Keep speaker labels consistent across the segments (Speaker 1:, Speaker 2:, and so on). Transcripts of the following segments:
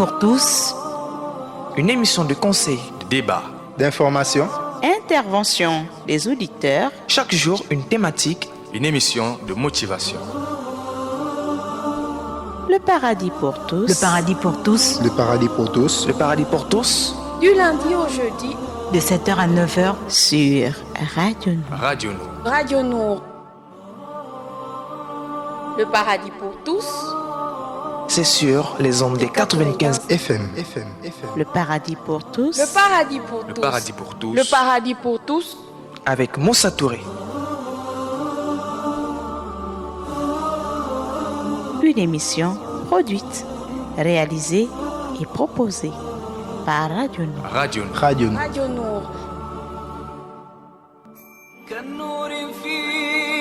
Speaker 1: pour tous.
Speaker 2: Une émission de conseil,
Speaker 3: de débat,
Speaker 4: d'information,
Speaker 1: Intervention des auditeurs.
Speaker 2: chaque jour une thématique,
Speaker 3: une émission de motivation.
Speaker 1: Le paradis pour tous.
Speaker 5: Le paradis pour tous.
Speaker 4: le paradis pour tous,
Speaker 2: le paradis pour tous,
Speaker 6: Du lundi au jeudi,
Speaker 5: De 7h à 9h.
Speaker 1: Sur Radio Nour.
Speaker 3: Radio Nour.
Speaker 6: Radio Nour. Le paradis pour tous,
Speaker 2: c'est sur les ondes des 95.
Speaker 4: FM.
Speaker 1: Le paradis pour tous.
Speaker 6: le paradis pour
Speaker 3: Le
Speaker 6: tous,
Speaker 3: paradis pour tous.
Speaker 6: le paradis pour tous,
Speaker 2: Avec Moussa Touré.
Speaker 1: Une émission produite, réalisée et proposée par Radio Nour.
Speaker 3: Radio Nour.
Speaker 4: Radio Nour.
Speaker 6: Radio Nour.
Speaker 7: كالنور في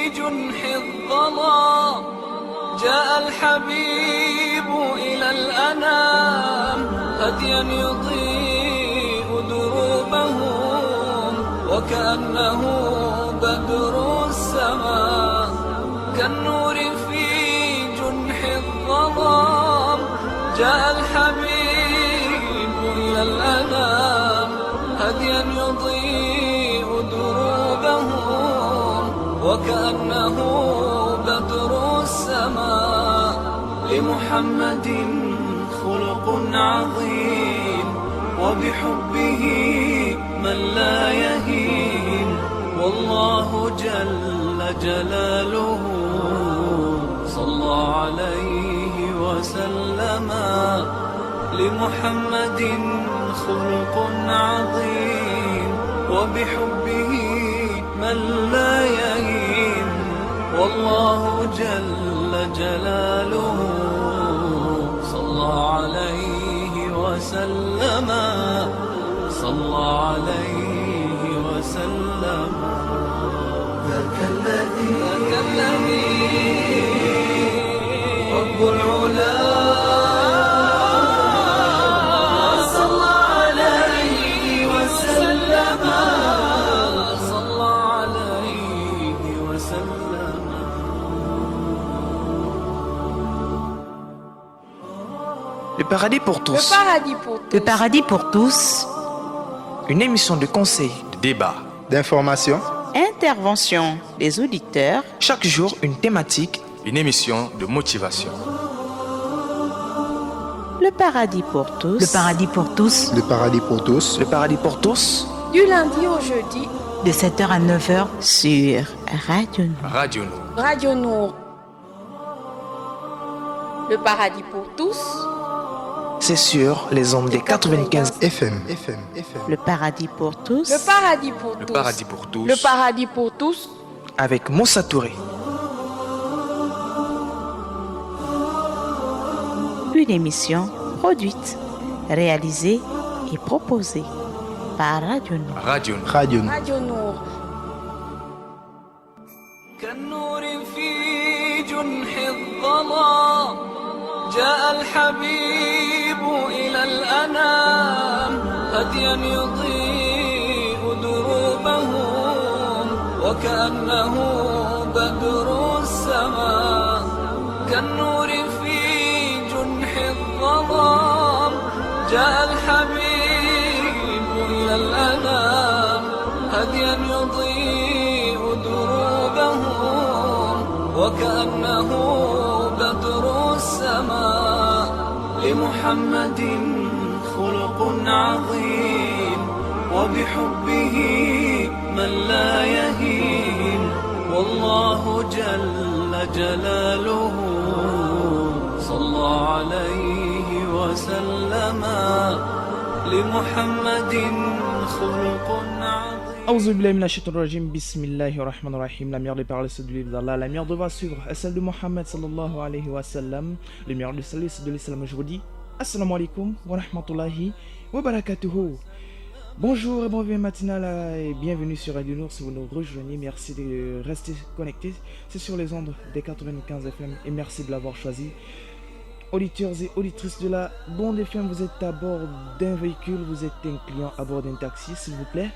Speaker 7: جنح الظلام جاء الحبيب إلى الأنام هديا يضيء دروبهم وكأنه بدر السماء كالنور في جنح الظلام جاء الحبيب إلى الأنام هديا يضيء دروبهم وكأنه بدر السماء لمحمد خلق عظيم وبحبه من لا يهين والله جل جلاله صلى عليه وسلم لمحمد خلق عظيم وبحبه من لا يهين والله جل جلاله صلى عليه وسلم صلى عليه وسلم ذاك الذي رب العلا صلى عليه وسلم صلى عليه وسلم
Speaker 2: Le paradis pour
Speaker 6: Le
Speaker 2: tous.
Speaker 6: paradis pour tous,
Speaker 5: Le paradis pour tous.
Speaker 2: Une émission de conseil,
Speaker 3: De débat,
Speaker 4: d'information,
Speaker 1: Intervention des auditeurs.
Speaker 2: chaque jour une thématique,
Speaker 3: une émission de motivation.
Speaker 1: Le paradis pour tous.
Speaker 5: Le paradis pour tous.
Speaker 4: le paradis pour tous,
Speaker 2: le paradis pour tous,
Speaker 6: du lundi au jeudi,
Speaker 5: De 7h à 9h.
Speaker 1: Sur Radio Nour.
Speaker 3: Radio Nour.
Speaker 6: Radio Nour. Le paradis pour tous,
Speaker 2: c'est sur les ondes des 95.
Speaker 4: FM.
Speaker 1: Le paradis pour tous.
Speaker 6: le paradis pour
Speaker 3: Le
Speaker 6: tous,
Speaker 3: paradis pour tous.
Speaker 6: le paradis pour tous,
Speaker 2: Avec Moussa Touré.
Speaker 1: Une émission produite, réalisée et proposée par Radio Nour.
Speaker 3: Radio Nour.
Speaker 4: Radio Nour.
Speaker 6: Radio Nour.
Speaker 7: كالنور في جنح الظلام جاء الحبيب إلى الأنام هديا يضيء دروبهم وكأنه بدر السماء كالنور في جنح الظلام جاء الحبيب إلى الأنام هديا يضيء دروبهم وكأنه بدر السماء لمحمد خلق عظيم وبحبه من لا يهين والله جل جلاله صلى عليه وسلم لمحمد خلق عظيم
Speaker 8: Aouzubillahi minash-shaytanir-rajim, bismillahir-rahmanir-rahim. La meilleure des paroles c'est du livre d'Allah, la meilleure devoir suivre est celle de Mohammed sallallahu alayhi wa sallam. Le meilleur du salut c'est de l'islam. Je vous dis assalamu alaikum wa rahmatullahi wa barakatuhu. Bonjour et bienvenue matinale et bienvenue sur Radio Nour. Si vous nous rejoignez, merci de rester connectés. C'est sur les ondes des 95 FM et merci de l'avoir choisi. Auditeurs et auditrices de la bande FM, vous êtes à bord d'un véhicule, vous êtes un client à bord d'un taxi, s'il vous plaît.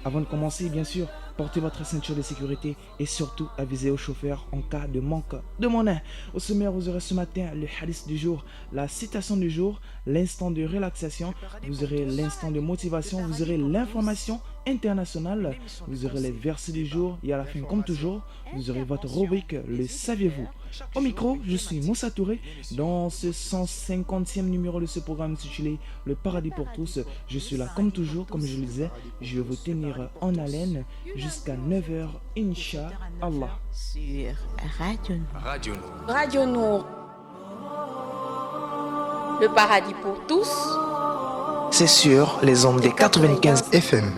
Speaker 8: Avant de commencer, bien sûr, portez votre ceinture de sécurité et surtout avisez au chauffeur en cas de manque de monnaie. Au sommaire, vous aurez ce matin le hadith du jour, la citation du jour, l'instant de relaxation, vous aurez l'instant de motivation, vous aurez l'information internationale, vous aurez les versets du jour et à la fin, comme toujours, vous aurez votre rubrique Le Saviez-vous. Au micro, je suis Moussa Touré. Dans ce 150e numéro de ce programme intitulé Le Paradis pour tous, je suis là comme toujours, comme je le disais, je vais vous tenir en haleine jusqu'à 9h, Inch'Allah.
Speaker 1: Sur Radio Nour.
Speaker 3: Radio Nour.
Speaker 6: Radio Nour. Le paradis pour tous.
Speaker 2: C'est sur les ondes des 95
Speaker 4: FM.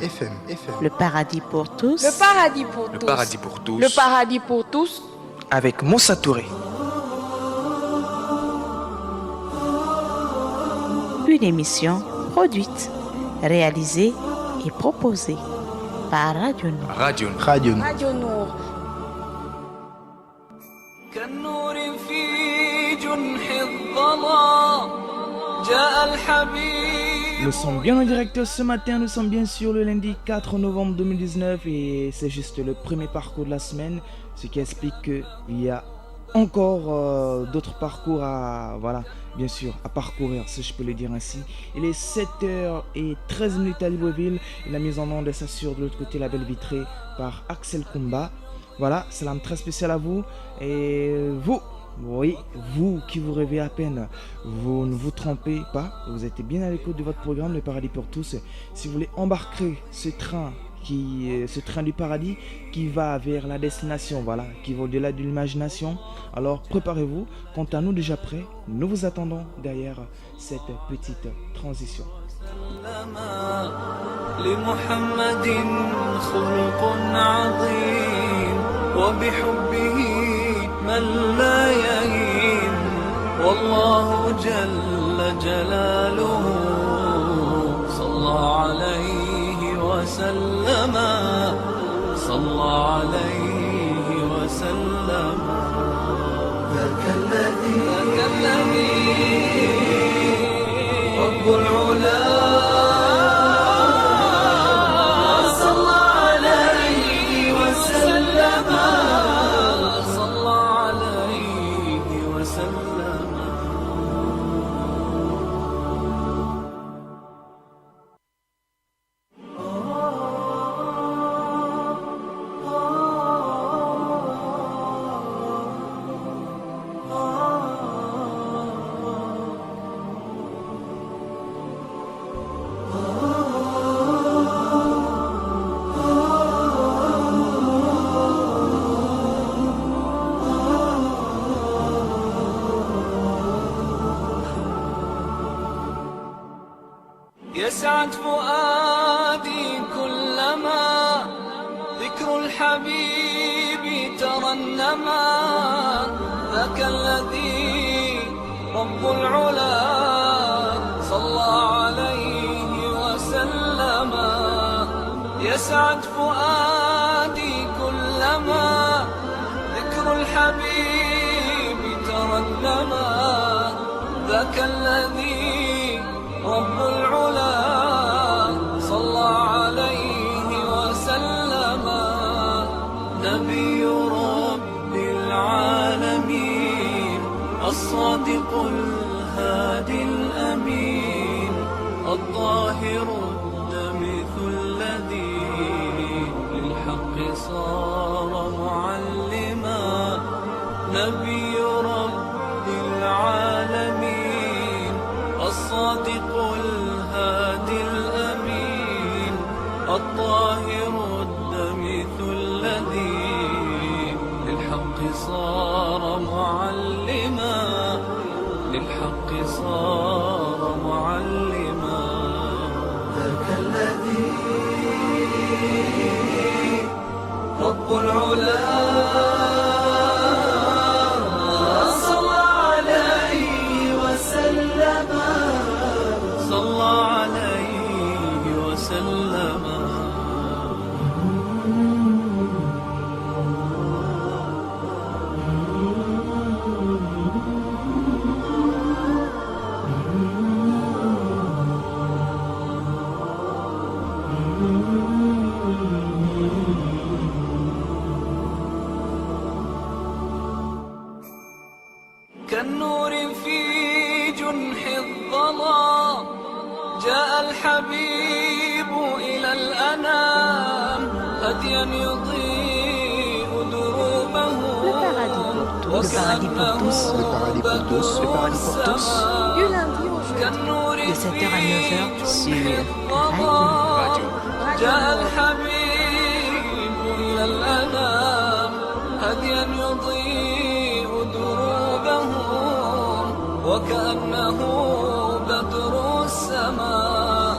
Speaker 1: Le paradis pour tous.
Speaker 6: Le paradis pour
Speaker 3: Le
Speaker 6: tous.
Speaker 3: paradis pour tous.
Speaker 6: Le paradis pour tous.
Speaker 2: avec Moussa Touré.
Speaker 1: Une émission produite, réalisée et proposée par Radio Nour.
Speaker 3: Radio Nour.
Speaker 4: Radio Nour.
Speaker 6: Radio Nour.
Speaker 7: كالنور في جنح الظلام جاء الحبيب.
Speaker 8: Nous sommes bien en direct ce matin, nous sommes bien sûr le lundi 4 novembre 2019 et c'est juste le premier parcours de la semaine, ce qui explique qu'il y a encore d'autres parcours à, bien sûr, à parcourir, si je peux le dire ainsi. Il est 7h13 à Libreville et la mise en onde s'assure de l'autre côté la belle vitrée par Axel Kumba. Voilà, salam très spécial à vous et vous. Oui, vous qui vous rêvez à peine, vous ne vous trompez pas, vous êtes bien à l'écoute de votre programme Le Paradis pour tous. Si vous voulez embarquer ce train du paradis qui va vers la destination, qui va au-delà de l'imagination, alors préparez-vous. Quant à nous déjà prêts, nous vous attendons derrière cette petite transition.
Speaker 7: لمحمد خلق عظيم وبحبه من لا يهين والله جل جلاله صلى عليه وسلم صلى عليه وسلم ذاك الذي رب العلا يسعد فؤادي كلما ذكر الحبيب ترنما ذاك الذي رب العلا صلى عليه وسلم يسعد فؤادي كلما ذكر الحبيب ترنما ذاك الذي رب العلا صلى عليه وسلم نبي رب العالمين الصادق الهادي الأمين الطاهر الدمث الذي للحق صار معلما نبي رب العالمين الصادق الهادي الأمين الطاهر الدمث الذي للحق صار معلما للحق صار معلما ذاك الذي رب العلا صلى عليه وسلم الحبيب إلى الأنام هديا يضيء دروبه
Speaker 1: Le paradis pour tous.
Speaker 5: Le paradis pour tous.
Speaker 4: Le paradis pour tous.
Speaker 6: Du lundi au jeudi.
Speaker 7: كالنور
Speaker 5: De 7h à 9h
Speaker 1: Sur
Speaker 3: Radio.
Speaker 7: جاء الحبيب إلى الأنام هديا يضيء دروبه وكأنه بدر السماء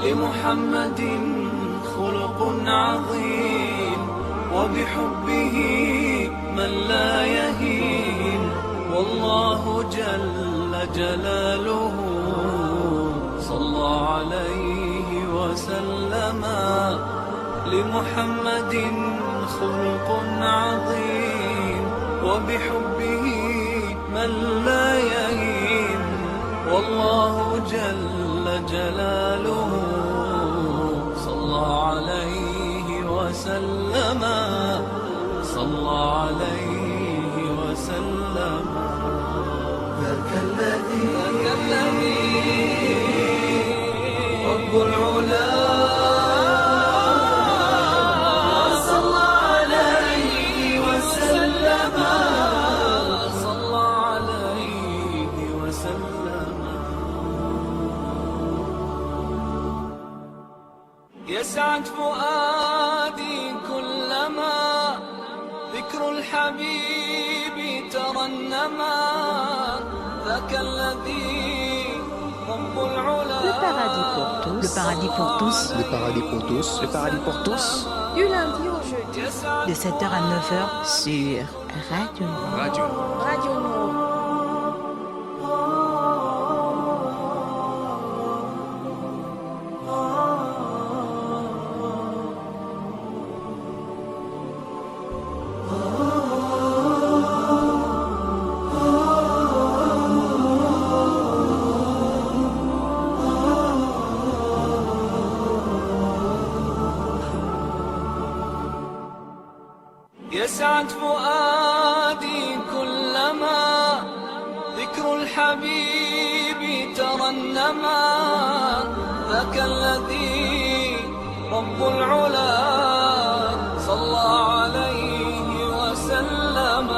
Speaker 7: لمحمد خلق عظيم وبحبه من لا يهين والله جل جلاله صلى عليه وسلم لمحمد خلق عظيم وبحبه من لا يهين والله جل جلاله صلى عليه وسلم صلى عليه وسلم ذاك الذي رب العلا صلى عليه وسلم صلى عليه وسلم يسعد فؤادي كلما ذكر الحبيب ترنما ذاك الذي رب العلا
Speaker 1: Le paradis pour tous.
Speaker 5: Le paradis pour tous.
Speaker 4: Le paradis pour tous.
Speaker 2: Le paradis pour tous.
Speaker 6: Du lundi au jeudi.
Speaker 7: يسعد
Speaker 5: De 7h à 9h
Speaker 1: Sur Radio Nord.
Speaker 3: Radio.
Speaker 6: Radio Nord.
Speaker 7: يسعد فؤادي كلما ذكر الحبيب ترنما ذاك الذي رب العلا صلى عليه وسلم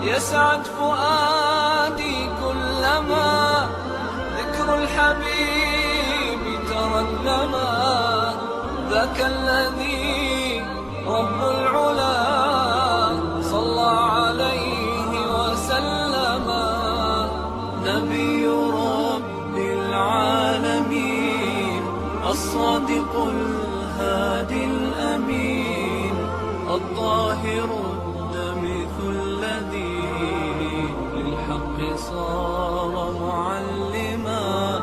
Speaker 7: يسعد فؤادي كلما ذكر الحبيب ترنما ذاك الذي رب العلا صلى عليه وسلم نبي رب العالمين الصادق الهادي الأمين الطاهر الدمث الذي للحق صار معلما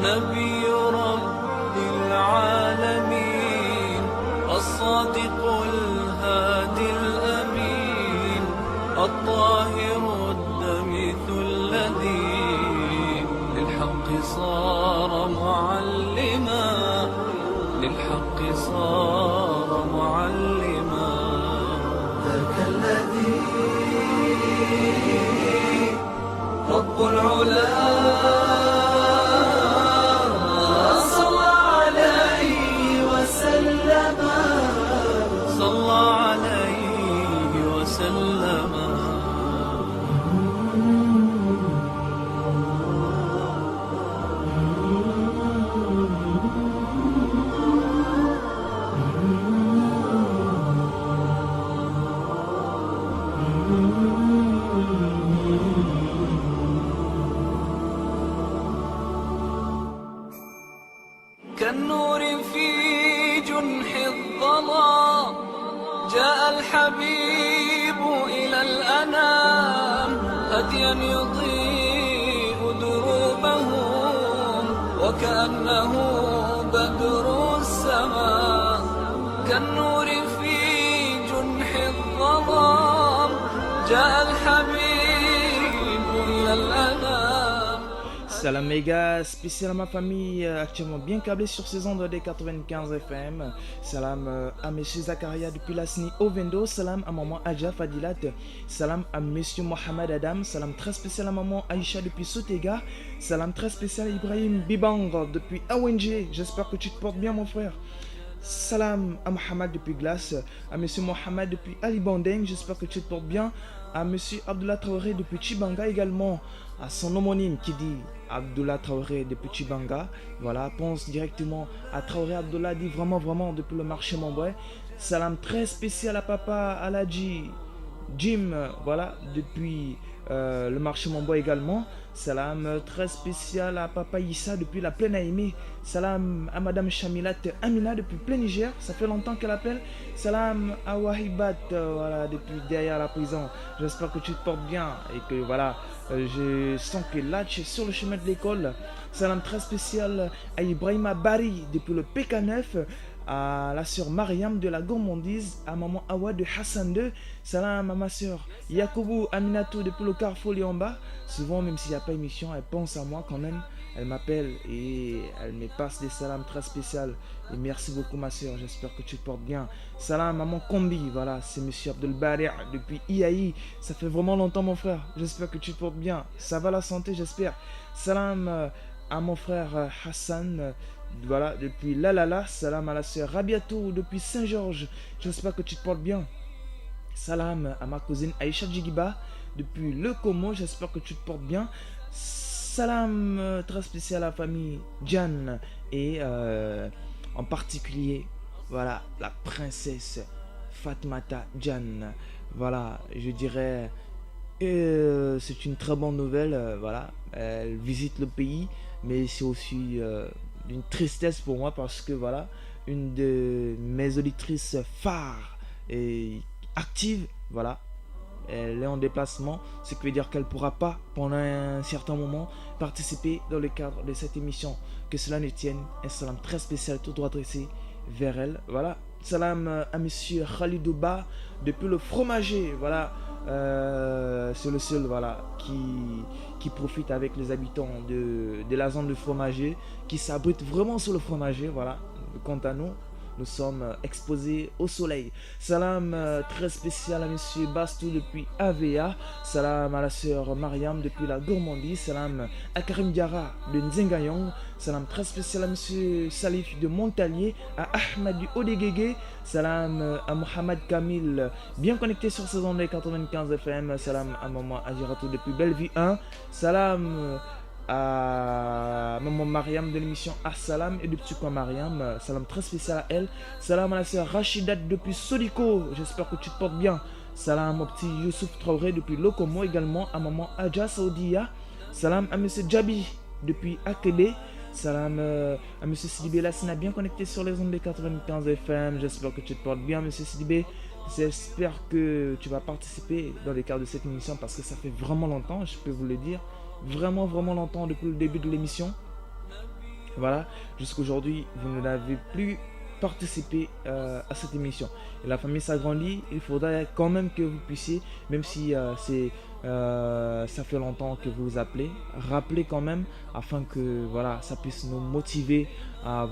Speaker 7: نبي رب العالمين الصادق الهادي الأمين الطاهر الدمث الذي للحق صار معلما للحق صار معلما ذاك الذي رب العلا صلى عليه وسلم صلى عليه وسلم كالنور في جنح الظلام جاء الحبيب إلى الأنام هديا يضيء دروبهم وكأنه بدر السماء كالنور في جنح الظلام جاء الحبيب إلى الأنام.
Speaker 8: Salam les gars, spécial à ma famille actuellement bien câblée sur ces ondes des 95 FM. Salam à monsieur Zakaria depuis la SNI Ovendo. Salam à maman Aja Fadilat. Salam à monsieur Mohamed Adam. Salam très spécial à maman Aïcha depuis Sotega. Salam très spécial à Ibrahim Bibang depuis AONG. J'espère que tu te portes bien, mon frère. Salam à Mohamed depuis Glace, à Monsieur Mohamed depuis Ali Bandeng, j'espère que tu te portes bien. À Monsieur Abdullah Traoré depuis Chibanga également, à son homonyme qui dit Abdullah Traoré depuis Chibanga. Voilà, pense directement à Traoré Abdullah, dit vraiment depuis le marché Montbray. Salam très spécial à Papa Aladji Jim, voilà, depuis le marché Montbray également. Salam très spécial à Papa Issa depuis la plaine Aimé. Salam à Madame Chamilat Amina depuis plein Niger, ça fait longtemps qu'elle appelle. Salam à Wahibat, voilà, depuis derrière la prison. J'espère que tu te portes bien et que voilà, je sens que là tu es sur le chemin de l'école. Salam très spécial à Ibrahima Bari depuis le PK9. À la sœur Mariam de la gourmandise, à maman Awa de Hassan 2, salam à ma sœur Yakoubou Aminatou depuis le Carrefour Liamba. Souvent, même s'il n'y a pas émission, elle pense à moi quand même. Elle m'appelle et elle me passe des salams très spéciaux. Et merci beaucoup ma sœur, j'espère que tu te portes bien. Salam à maman Kombi, voilà, c'est monsieur Abdel Bari depuis IAI. Ça fait vraiment longtemps mon frère, j'espère que tu te portes bien. Ça va la santé, j'espère. Salam à mon frère Hassan. Voilà, depuis Lalala, salam à la sœur Rabiatou depuis Saint-Georges, j'espère que tu te portes bien. Salam à ma cousine Aïcha Djigiba depuis Le Como, j'espère que tu te portes bien. Salam très spécial à la famille Jan et en particulier, voilà, la princesse Fatmata Jan. Voilà, je dirais, c'est une très bonne nouvelle, voilà, elle visite le pays, mais c'est aussi d'une tristesse pour moi parce que voilà, une de mes auditrices phares et active, voilà, elle est en déplacement, ce qui veut dire qu'elle ne pourra pas pendant un certain moment participer dans le cadre de cette émission. Que cela ne tienne, un salam très spécial tout droit adressé vers elle. Voilà, salam à monsieur Khalidouba depuis le fromager, voilà. C'est le seul, voilà, qui profite avec les habitants de la zone de fromager, qui s'abrite vraiment sur le fromager, voilà. Quant à nous, nous sommes exposés au soleil. Salam très spécial à monsieur Bastou depuis AVA. Salam à la sœur Mariam depuis la gourmandise. Salam à Karim Diara de Nzengayong. Salam très spécial à monsieur Salif de Montalier. À Ahmed du Odegege. Salam à Mohamed Kamil, bien connecté sur saison 95 FM. Salam à maman Ajiratou depuis Bellevue 1. Salam à maman Mariam de l'émission Assalam et de petit coin Mariam, salam très spécial à elle. Salam à la sœur Rachidat depuis Sodiko, j'espère que tu te portes bien. Salam au petit Youssouf Traoré depuis Lokomo, également à maman Adja Saoudia. Salam à monsieur Djabi depuis Akele. Salam à monsieur Sidibé Lassina, bien connecté sur les ondes des 95 FM, j'espère que tu te portes bien monsieur Sidibé. J'espère que tu vas participer dans le cadre de cette émission parce que ça fait vraiment longtemps, je peux vous le dire. Vraiment longtemps depuis le début de l'émission. Voilà, jusqu'aujourd'hui, vous n'avez plus participé à cette émission. Et la famille s'agrandit, il faudrait quand même que vous puissiez, même si ça fait longtemps que vous vous appelez, rappelez quand même afin que voilà, ça puisse nous motiver à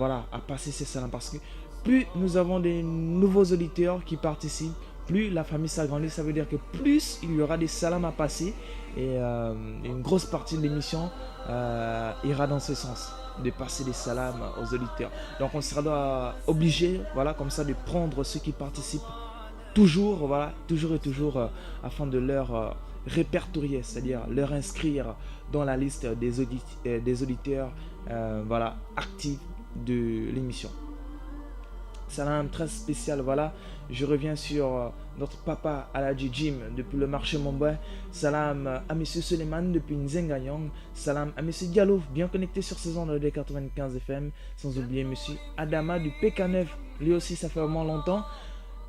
Speaker 8: passer ces salams. Parce que plus nous avons des nouveaux auditeurs qui participent, plus la famille s'agrandit, ça veut dire que plus il y aura des salams à passer et une grosse partie de l'émission ira dans ce sens, de passer des salams aux auditeurs. Donc on sera obligé, voilà, comme ça, de prendre ceux qui participent toujours, voilà, toujours afin de leur répertorier, c'est-à-dire leur inscrire dans la liste des auditeurs voilà, actifs de l'émission. Salam très spécial, voilà, je reviens sur notre papa Aladji Jim depuis le marché Montbray. Salam à monsieur Suleiman depuis Nzengayong. Salam à monsieur Diallo, bien connecté sur saison de 95 FM. Sans oublier monsieur Adama du PK9, lui aussi ça fait vraiment longtemps.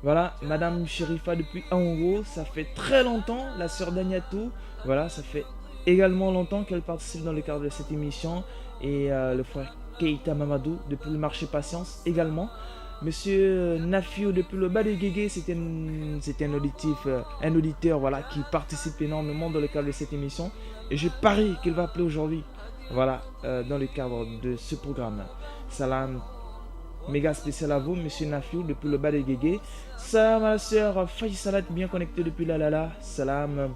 Speaker 8: Voilà, madame Sherifa depuis Aongo, ça fait très longtemps. La sœur Daniatou, voilà, ça fait également longtemps qu'elle participe dans le cadre de cette émission. Et le frère Keita Mamadou depuis le marché Patience également. Monsieur Nafiou depuis le bas de Guégué, c'est un auditeur, voilà, qui participe énormément dans le cadre de cette émission. Et je parie qu'il va appeler aujourd'hui, voilà, dans le cadre de ce programme. Salam méga spécial à vous, monsieur Nafiou depuis le bas de Guégué. Salam à la sœur Faïsalat, bien connectée depuis Lalala. Salam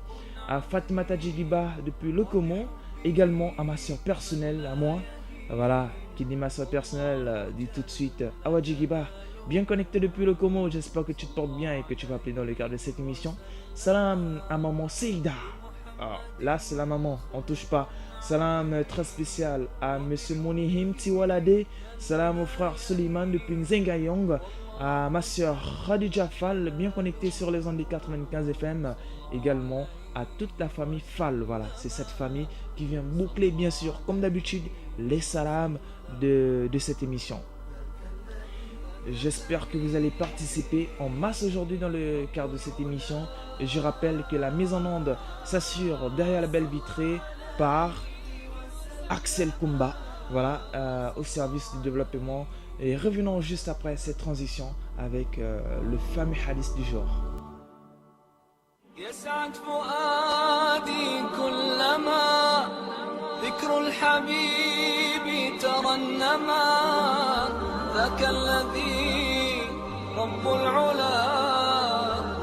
Speaker 8: à Fatmata Djigiba depuis Lokomo. Également à ma soeur personnelle, à moi. Voilà, qui dit ma soeur personnelle, dit tout de suite Awa Djigiba. Bien connecté depuis le Congo, j'espère que tu te portes bien et que tu vas appeler dans le cadre de cette émission. Salam à maman Seida. Alors, là, c'est la maman, on touche pas. Salam très spécial à monsieur Monihim Tiwalade. Salam au frère Suleiman depuis Nzengayong. À ma soeur Khadija Fall, bien connectée sur les ondes des 95 FM. Également à toute la famille Fall. Voilà, c'est cette famille qui vient boucler, bien sûr, comme d'habitude, les salams de cette émission. J'espère que vous allez participer en masse aujourd'hui dans le cadre de cette émission. Et je rappelle que la mise en onde s'assure derrière la belle vitrée par Axel Kumba, voilà, au service du développement. Et revenons juste après cette transition avec le fameux hadith du jour.
Speaker 7: يسعد فؤادي كلما ذكر الحبيب ترنما ذاك الذي رب العلا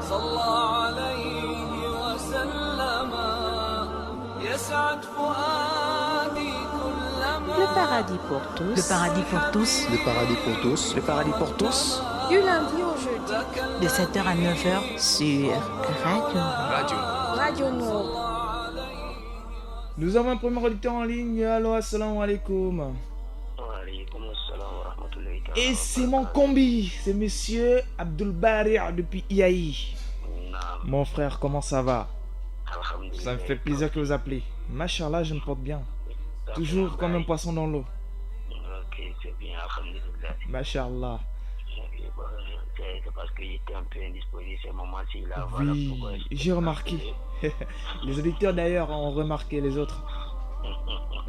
Speaker 7: صلى عليه وسلم يسعد فؤادي كلما
Speaker 1: Le paradis pour tous.
Speaker 5: Le paradis pour tous,
Speaker 4: Le paradis pour tous.
Speaker 2: Le paradis pour tous.
Speaker 6: Du lundi au jeudi.
Speaker 5: de 7h à 9h.
Speaker 1: Sur Radio.
Speaker 3: Radio.
Speaker 6: Radio Nord.
Speaker 8: Nous avons un premier auditeur en ligne. Allô, assalamu alaikum. Et c'est mon combi, c'est monsieur Abdul Bari depuis IAI. Mon frère, comment ça va? Ça me fait plaisir que vous appelez. Machallah, je me porte bien. Toujours comme un poisson dans l'eau.
Speaker 9: Ok, c'est bien, alhamdulillah.
Speaker 8: Machallah.
Speaker 9: C'est parce que j'étais un peu indisposé ces moments-ci là. Voilà
Speaker 8: Oui,
Speaker 9: pourquoi
Speaker 8: j'ai remarqué. Les auditeurs d'ailleurs ont remarqué les autres.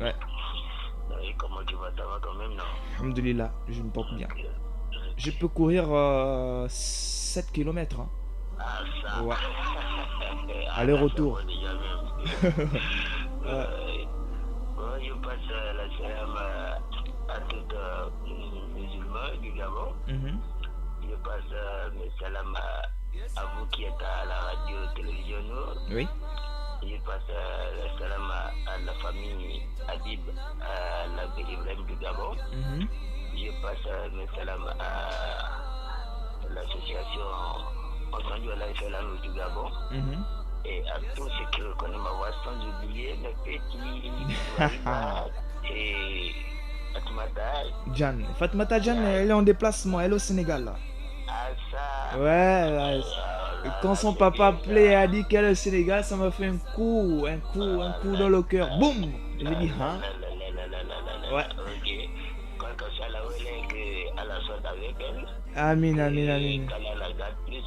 Speaker 8: Ouais.
Speaker 9: Et comment tu vas, ça va quand même, non?
Speaker 8: Alhamdulillah, je me porte bien. Je peux courir 7 km. Hein.
Speaker 9: Ah, ça.
Speaker 8: Ouais.
Speaker 9: Ah,
Speaker 8: Aller-retour.
Speaker 9: ça va déjà même.
Speaker 8: Ouais.
Speaker 9: Bon, je passe la salam à tous les musulmans du Gabon.
Speaker 8: Mhm.
Speaker 9: Je passe le salam à vous qui êtes à la radio-télévision Nour.
Speaker 8: Oui.
Speaker 9: Je passe le salam à la famille Adib, à l'abbé Ibrahim du Gabon.
Speaker 8: Mhm.
Speaker 9: Je passe le salam à l'association Entendu à l'Islam du Gabon.
Speaker 8: Mhm.
Speaker 9: Et à tous ceux qui reconnaissent ma voix, sans oublier mes petits Ibrahima et Fatmata.
Speaker 8: Jan. Fatmata Jan, elle est en déplacement, elle est au Sénégal là.
Speaker 9: Ah, ça.
Speaker 8: Ouais, quand son papa appelé et a dit qu'elle est au Sénégal, ça m'a fait un coup dans le cœur. Boum! J'ai dit, hein? Ouais.
Speaker 9: Ok. Quand ça la voulait que Allah soit avec elle.
Speaker 8: Amin, amin, amin.
Speaker 9: Qu'Allah la garde plus,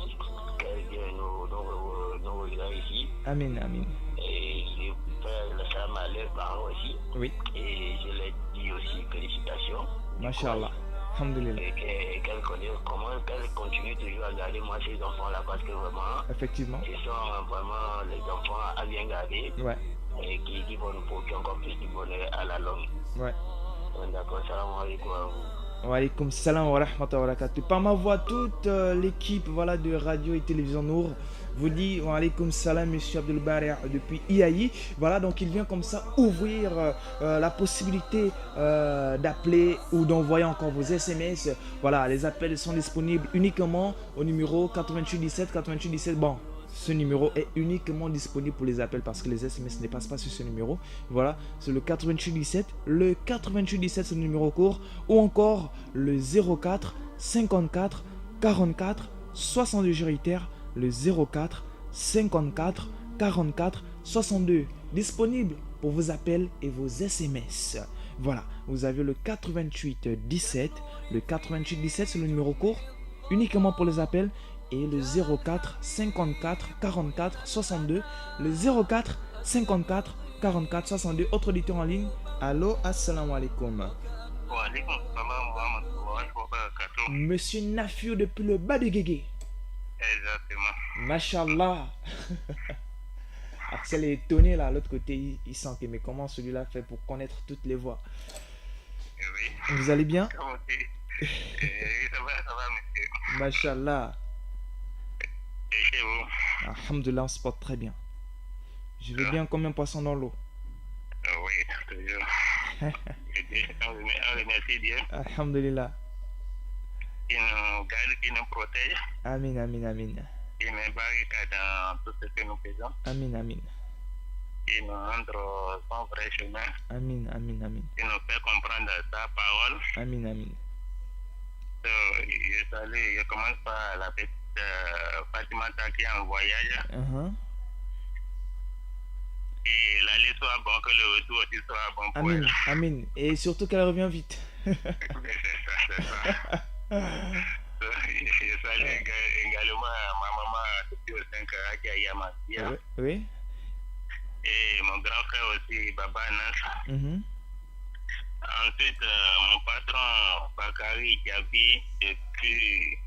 Speaker 9: qu'elle vienne nous rejoindre ici.
Speaker 8: Amin, amin.
Speaker 9: Et je fais le salam à leurs parents aussi.
Speaker 8: Oui.
Speaker 9: Et je leur dis aussi félicitations.
Speaker 8: Mashallah. Alhamdulillah.
Speaker 9: Et qu'elle connaisse comment qu'elle continue toujours à garder moi ces enfants-là parce que vraiment,
Speaker 8: Effectivement.
Speaker 9: ce sont vraiment les enfants à bien garder
Speaker 8: Ouais.
Speaker 9: et qui vont nous procurer encore plus du bonheur à la longue.
Speaker 8: Ouais.
Speaker 9: D'accord, salam alaikum à vous.
Speaker 8: Wa alaykoum salam wa rahmatullahi wa barakatuh. Par ma voix, toute l'équipe voilà, de radio et télévision Nour vous dit wa alaykoum salam, monsieur Abdul Bari depuis IAI. Voilà, donc il vient comme ça ouvrir la possibilité d'appeler ou d'envoyer encore vos SMS. Voilà, les appels sont disponibles uniquement au numéro 88 17 88 17. Bon, ce numéro est uniquement disponible pour les appels parce que les SMS ne passent pas sur ce numéro. Voilà, c'est le 88 17. Le 88 17, c'est le numéro court. Ou encore le 04 54 44 62, je réitère, le 04 54 44 62. Disponible pour vos appels et vos SMS. Voilà, vous avez le 88 17. Le 88 17, c'est le numéro court, uniquement pour les appels. Et le 04 54 44 62. Le 04 54 44 62. Autre auditeur en ligne. Allô, assalamu alaikum.
Speaker 9: Wa alaikum salam wa rahmatullahi wa barakatuh.
Speaker 8: Monsieur Nafiou depuis le bas de Guégué.
Speaker 9: Exactement.
Speaker 8: Machallah. Axel est étonné là, à l'autre côté, il sent que mais comment celui-là fait pour connaître toutes les voix.
Speaker 9: Oui.
Speaker 8: Vous allez bien?
Speaker 9: Comment tu ça va, monsieur.
Speaker 8: Machallah.
Speaker 9: Et chez vous?
Speaker 8: Alhamdulillah, on se porte très bien. Je vais bien comme un poisson dans l'eau.
Speaker 9: Oui, On remercie Dieu
Speaker 8: Alhamdulillah.
Speaker 9: qui nous garde, qui nous protège,
Speaker 8: Amin, amin, amin.
Speaker 9: qui nous barricade dans tout ce que nous faisons,
Speaker 8: Amin, amin.
Speaker 9: qui nous montre son vrai chemin,
Speaker 8: Amin, amin, amin.
Speaker 9: qui nous fait comprendre sa parole.
Speaker 8: Amin, amin.
Speaker 9: Je commence par la petite Fatimata qui est en voyage. Et l'aller soit bon, que le retour aussi soit bon pour
Speaker 8: Amin,
Speaker 9: elle.
Speaker 8: amin. Et surtout qu'elle revient vite.
Speaker 9: C'est ça. Je salue également ma maman depuis au 5 qui est à Yamatia.
Speaker 8: Oui.
Speaker 9: Et mon grand frère aussi, Baba Nas. Ensuite, mon patron, Bakari Diaby, depuis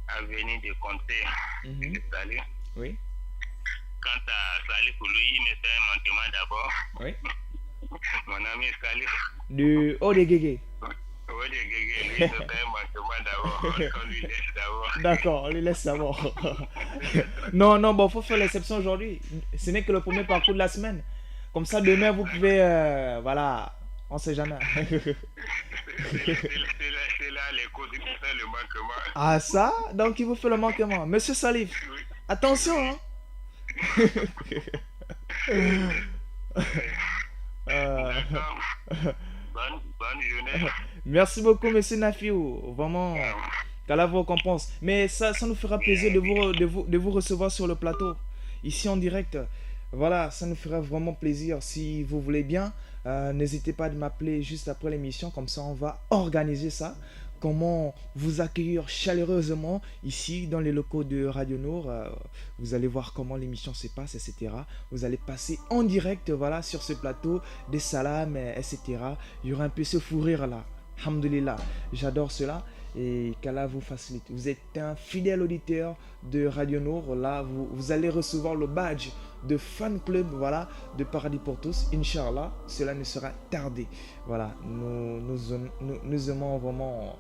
Speaker 9: Avenue de Comté. Je salue.
Speaker 8: Oui.
Speaker 9: Quant à Salif, lui, il me fait un manquement d'abord.
Speaker 8: Oui.
Speaker 9: Mon ami Salif.
Speaker 8: Du haut des Guégué.
Speaker 9: Oui, lui, il me fait un manquement d'abord. On lui laisse d'abord.
Speaker 8: D'accord, on les laisse savoir. Non, bon, faut faire l'exception aujourd'hui. Ce n'est que le premier parcours de la semaine. Comme ça, demain, vous pouvez, voilà, on sait jamais.
Speaker 9: C'est là les causes qui font le manquement.
Speaker 8: Ah ça? Donc il vous fait le manquement. Monsieur Salif, attention, hein.
Speaker 9: Bonne journée.
Speaker 8: Merci beaucoup, monsieur Nafiou. Vraiment, qu'Allah vous récompense. Mais ça nous fera plaisir de vous recevoir sur le plateau, ici en direct. Voilà, ça nous fera vraiment plaisir. Si vous voulez bien, n'hésitez pas à m'appeler juste après l'émission. Comme ça, on va organiser ça. Comment vous accueillir chaleureusement ici dans les locaux de Radio Nour. Vous allez voir comment l'émission se passe, etc. Vous allez passer en direct, voilà, sur ce plateau, des salams, etc. Il y aura un peu ce fou rire là. Alhamdulillah, j'adore cela. Et qu'Allah vous facilite. Vous êtes un fidèle auditeur de Radio Nour. Là, vous allez recevoir le badge de fan club, voilà, de Paradis pour tous. Inch'Allah, cela ne sera tardé. Voilà, nous aimons vraiment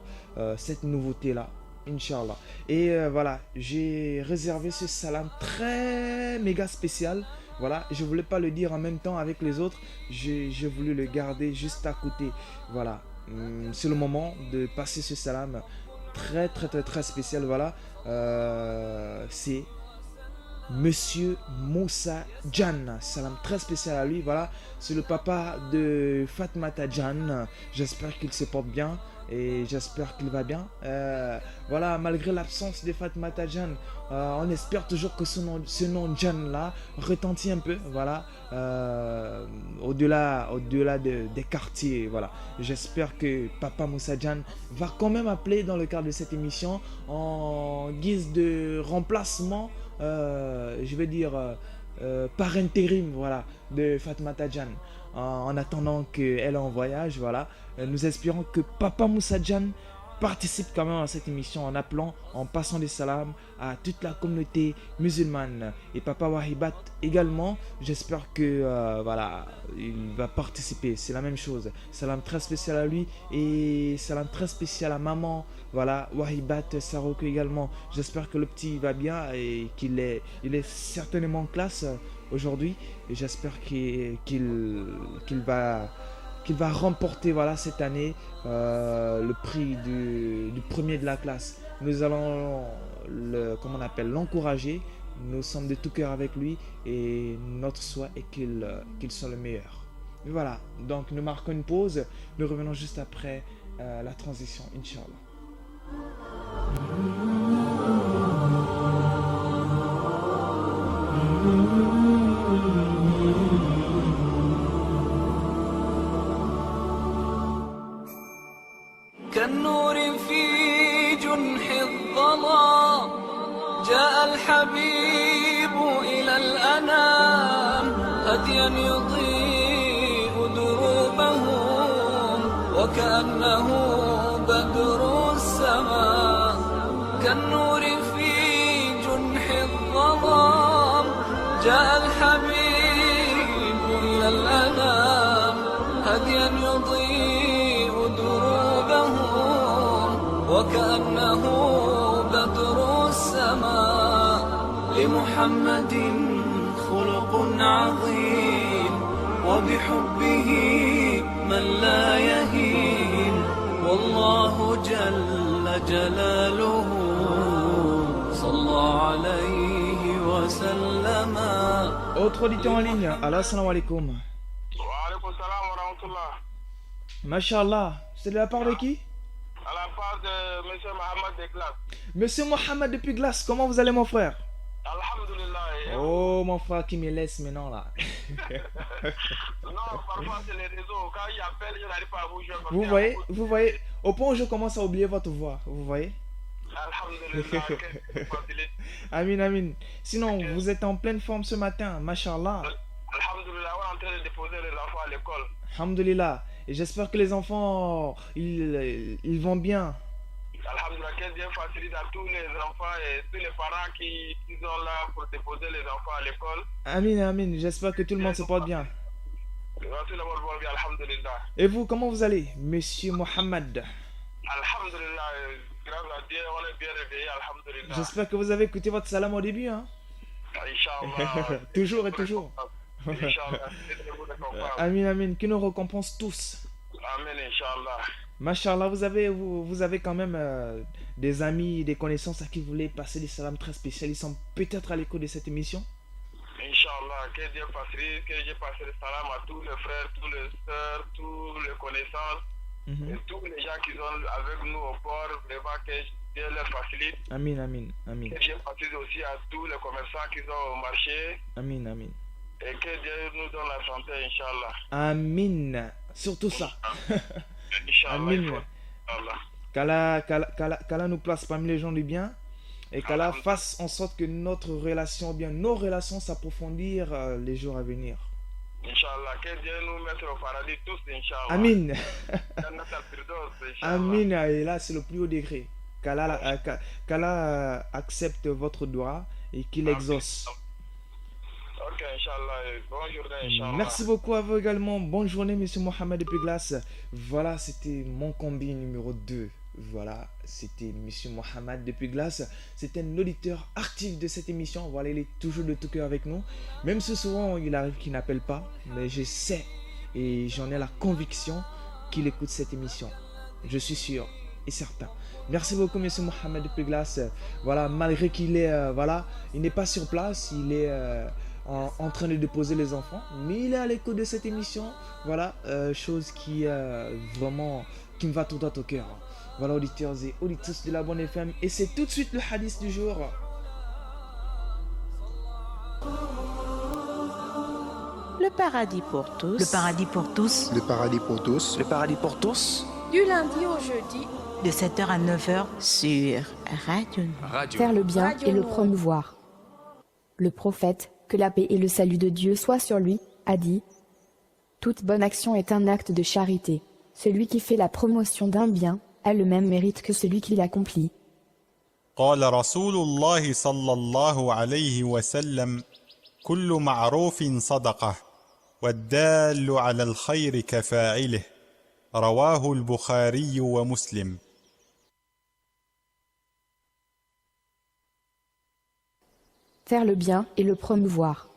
Speaker 8: cette nouveauté-là. Inch'Allah. Et voilà, j'ai réservé ce salam très méga spécial. Voilà, je voulais pas le dire en même temps avec les autres. J'ai voulu le garder juste à côté. Voilà. C'est le moment de passer ce salam très spécial. Voilà, c'est Monsieur Moussa Djan. Salam très spécial à lui. Voilà, c'est le papa de Fatmata Djan. J'espère qu'il se porte bien et j'espère qu'il va bien. Voilà, malgré l'absence de Fatmata Djan, on espère toujours que ce nom Djan là retentit un peu. Voilà, au-delà des quartiers. Voilà, j'espère que Papa Moussa Djan va quand même appeler dans le cadre de cette émission en guise de remplacement. Je vais dire par intérim, voilà, de Fatmata Djan. En attendant qu'elle est en voyage, voilà, nous espérons que Papa Moussa Djan participe quand même à cette émission en appelant, en passant des salams à toute la communauté musulmane. Et Papa Wahibat également, j'espère que voilà, il va participer. C'est la même chose. Salam très spécial à lui et salam très spécial à maman. Voilà, Wahibat Saroko également. J'espère que le petit va bien et qu'il est certainement en classe aujourd'hui. Et j'espère qu'il va remporter, voilà, cette année le prix du premier de la classe. Nous allons l'encourager. Nous sommes de tout cœur avec lui et notre souhait est qu'il soit le meilleur. Et voilà, donc nous marquons une pause. Nous revenons juste après la transition, Inch'Allah.
Speaker 7: كالنور في جنح الظلام جاء الحبيب إلى الأنام هديا يضيء دروبهم وكأنه بدر السماء كالنور في جنح الظلام جاء الحبيب إلى الأنام هديا يضيء دروبهم وكأنه بدر السماء لمحمد خلق عظيم وبحبه من لا يهين والله جل جلاله صلى عليه وسلم.
Speaker 8: Autre auditeur en ligne, Allah salam alaikum.
Speaker 9: Wa alaikum salam wa rahmatullah.
Speaker 8: Mashallah, c'est de la part de qui?
Speaker 9: À la part de M. Mohamed de Glace.
Speaker 8: Monsieur Mohamed depuis Glace, comment vous allez mon frère?
Speaker 9: Alhamdulillah.
Speaker 8: Oh mon frère qui me laisse maintenant là.
Speaker 9: Non, parfois c'est les réseaux. Quand il appelle, je n'arrive pas à vous jouer.
Speaker 8: Vous voyez, au point où je commence à oublier votre voix, vous voyez?
Speaker 9: Alhamdulillah.
Speaker 8: Amin, amin. Sinon, vous êtes en pleine forme ce matin, mashallah.
Speaker 9: Alhamdulillah, on est en train de déposer les enfants à l'école.
Speaker 8: Alhamdulillah. Et j'espère que les enfants, ils vont bien.
Speaker 9: Alhamdulillah, que Dieu facilite à tous les enfants et tous les parents qui sont là pour déposer les enfants à l'école.
Speaker 8: Amin, amin. J'espère que tout le monde se porte bien.
Speaker 9: Alhamdulillah.
Speaker 8: Et vous, comment vous allez, Monsieur Mohamed?
Speaker 9: Alhamdulillah, grâce à Dieu, on est bien réveillé, alhamdulillah.
Speaker 8: J'espère que vous avez écouté votre salam au début, hein?
Speaker 9: Inch'Allah.
Speaker 8: Toujours et toujours.
Speaker 9: Inch'Allah.
Speaker 8: Amin, amin. Qui nous récompense tous.
Speaker 9: Amen, Inch'Allah.
Speaker 8: Mashallah, vous avez quand même des amis, des connaissances à qui vous voulez passer des salams très spéciaux. Ils sont peut-être à l'écoute de cette émission.
Speaker 9: Inch'Allah, que Dieu facilite, que Dieu passe le salam à tous les frères, tous les sœurs, tous les connaissances, et tous les gens qui sont avec nous au port, vraiment que Dieu leur facilite.
Speaker 8: Amin, amin, amin.
Speaker 9: Que Dieu facilite aussi à tous les commerçants qui sont au marché.
Speaker 8: Amin, amin.
Speaker 9: Et que Dieu nous donne la santé, Inch'Allah.
Speaker 8: Amin. Surtout ça.
Speaker 9: Inch'Allah.
Speaker 8: Qu'Allah nous place parmi les gens du bien et qu'Allah fasse en sorte que notre relation, bien nos relations s'approfondir les jours à venir.
Speaker 9: Inch'Allah, que Dieu nous mette au paradis tous, Inch'Allah.
Speaker 8: Amin. Amin. Et là, c'est le plus haut degré. Qu'Allah accepte votre doigt et qu'il exauce.
Speaker 9: Ok, Inch'Allah. Bonne journée, Inch'Allah.
Speaker 8: Merci beaucoup à vous également. Bonne journée, Monsieur Mohamed depuis Glace. Voilà, c'était mon combi numéro 2. Voilà, c'était Monsieur Mohamed depuis Glace. C'était un auditeur actif de cette émission. Voilà, il est toujours de tout cœur avec nous. Même si souvent il arrive qu'il n'appelle pas, mais je sais et j'en ai la conviction qu'il écoute cette émission. Je suis sûr et certain. Merci beaucoup, Monsieur Mohamed depuis Glace. Voilà, malgré qu'il est, il n'est pas sur place, il est en train de déposer les enfants, mais il est à l'écoute de cette émission. Voilà, chose qui vraiment qui me va tout droit au cœur. Voilà, auditeurs et auditrices de la Bonne FM, et c'est tout de suite le hadith du jour.
Speaker 1: Le paradis pour tous.
Speaker 5: Le paradis pour tous.
Speaker 4: Le paradis pour tous.
Speaker 2: Le paradis pour tous.
Speaker 6: Du lundi au jeudi,
Speaker 5: De 7h à 9h.
Speaker 1: Sur Radio
Speaker 3: Radio.
Speaker 10: Faire le bien
Speaker 6: Radio
Speaker 10: et le
Speaker 6: Nour.
Speaker 10: promouvoir. Le prophète, que la paix et le salut de Dieu soient sur lui, a dit « Toute bonne action est un acte de charité. Celui qui fait la promotion d'un bien a le même mérite que celui qui l'accomplit. »
Speaker 11: قال رسول الله صلى الله عليه وسلم كل معروف صدقة والدال على الخير كفاعله رواه البخاري ومسلم.
Speaker 10: Faire le bien et le promouvoir.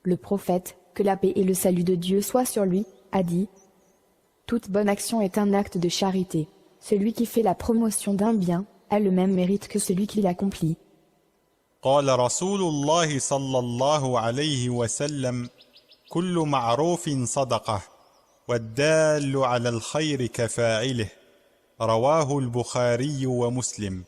Speaker 10: Le prophète, que la paix et le salut de Dieu soient sur lui, a dit « Toute bonne action est un acte de charité. Celui qui fait la promotion d'un bien a le même mérite que celui qui l'accomplit. »
Speaker 11: قال رسول الله صلى الله عليه وسلم كل معروف صدقة والدال على الخير كفاعله رواه البخاري ومسلم.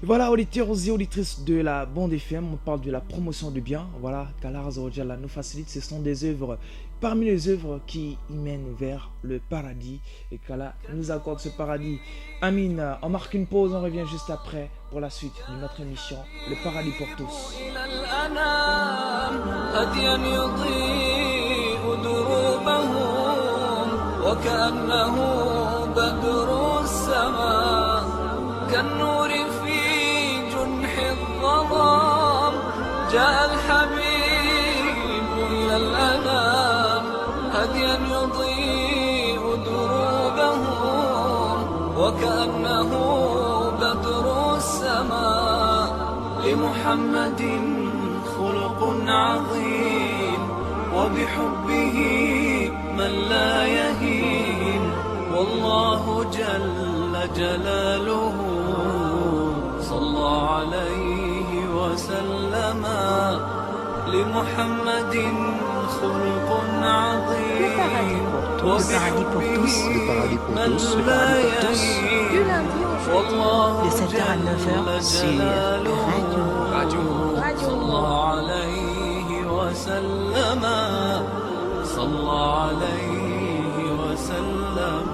Speaker 8: Voilà, auditeurs et auditrices de la Bande FM, on parle de la promotion du bien. Voilà, qu'Allah Azza wa Jalla nous facilite. Ce sont des œuvres, parmi les œuvres qui y mènent vers le paradis. Et qu'Allah nous accorde ce paradis. Amin. On marque une pause, on revient juste après pour la suite de notre émission, le paradis pour tous.
Speaker 7: جاء الحبيب إلى الأنام هديا يضيء دروبهم وكأنه بدر السماء لمحمد خلق عظيم وبحبه من لا يهين والله جل جلاله صلى عليه وسلم لمحمد خلق عظيم وبحبه من لا يهين والله
Speaker 5: de 7h à 9h
Speaker 1: sur
Speaker 3: Radio.
Speaker 7: صلى عليه وسلم صلى عليه وسلم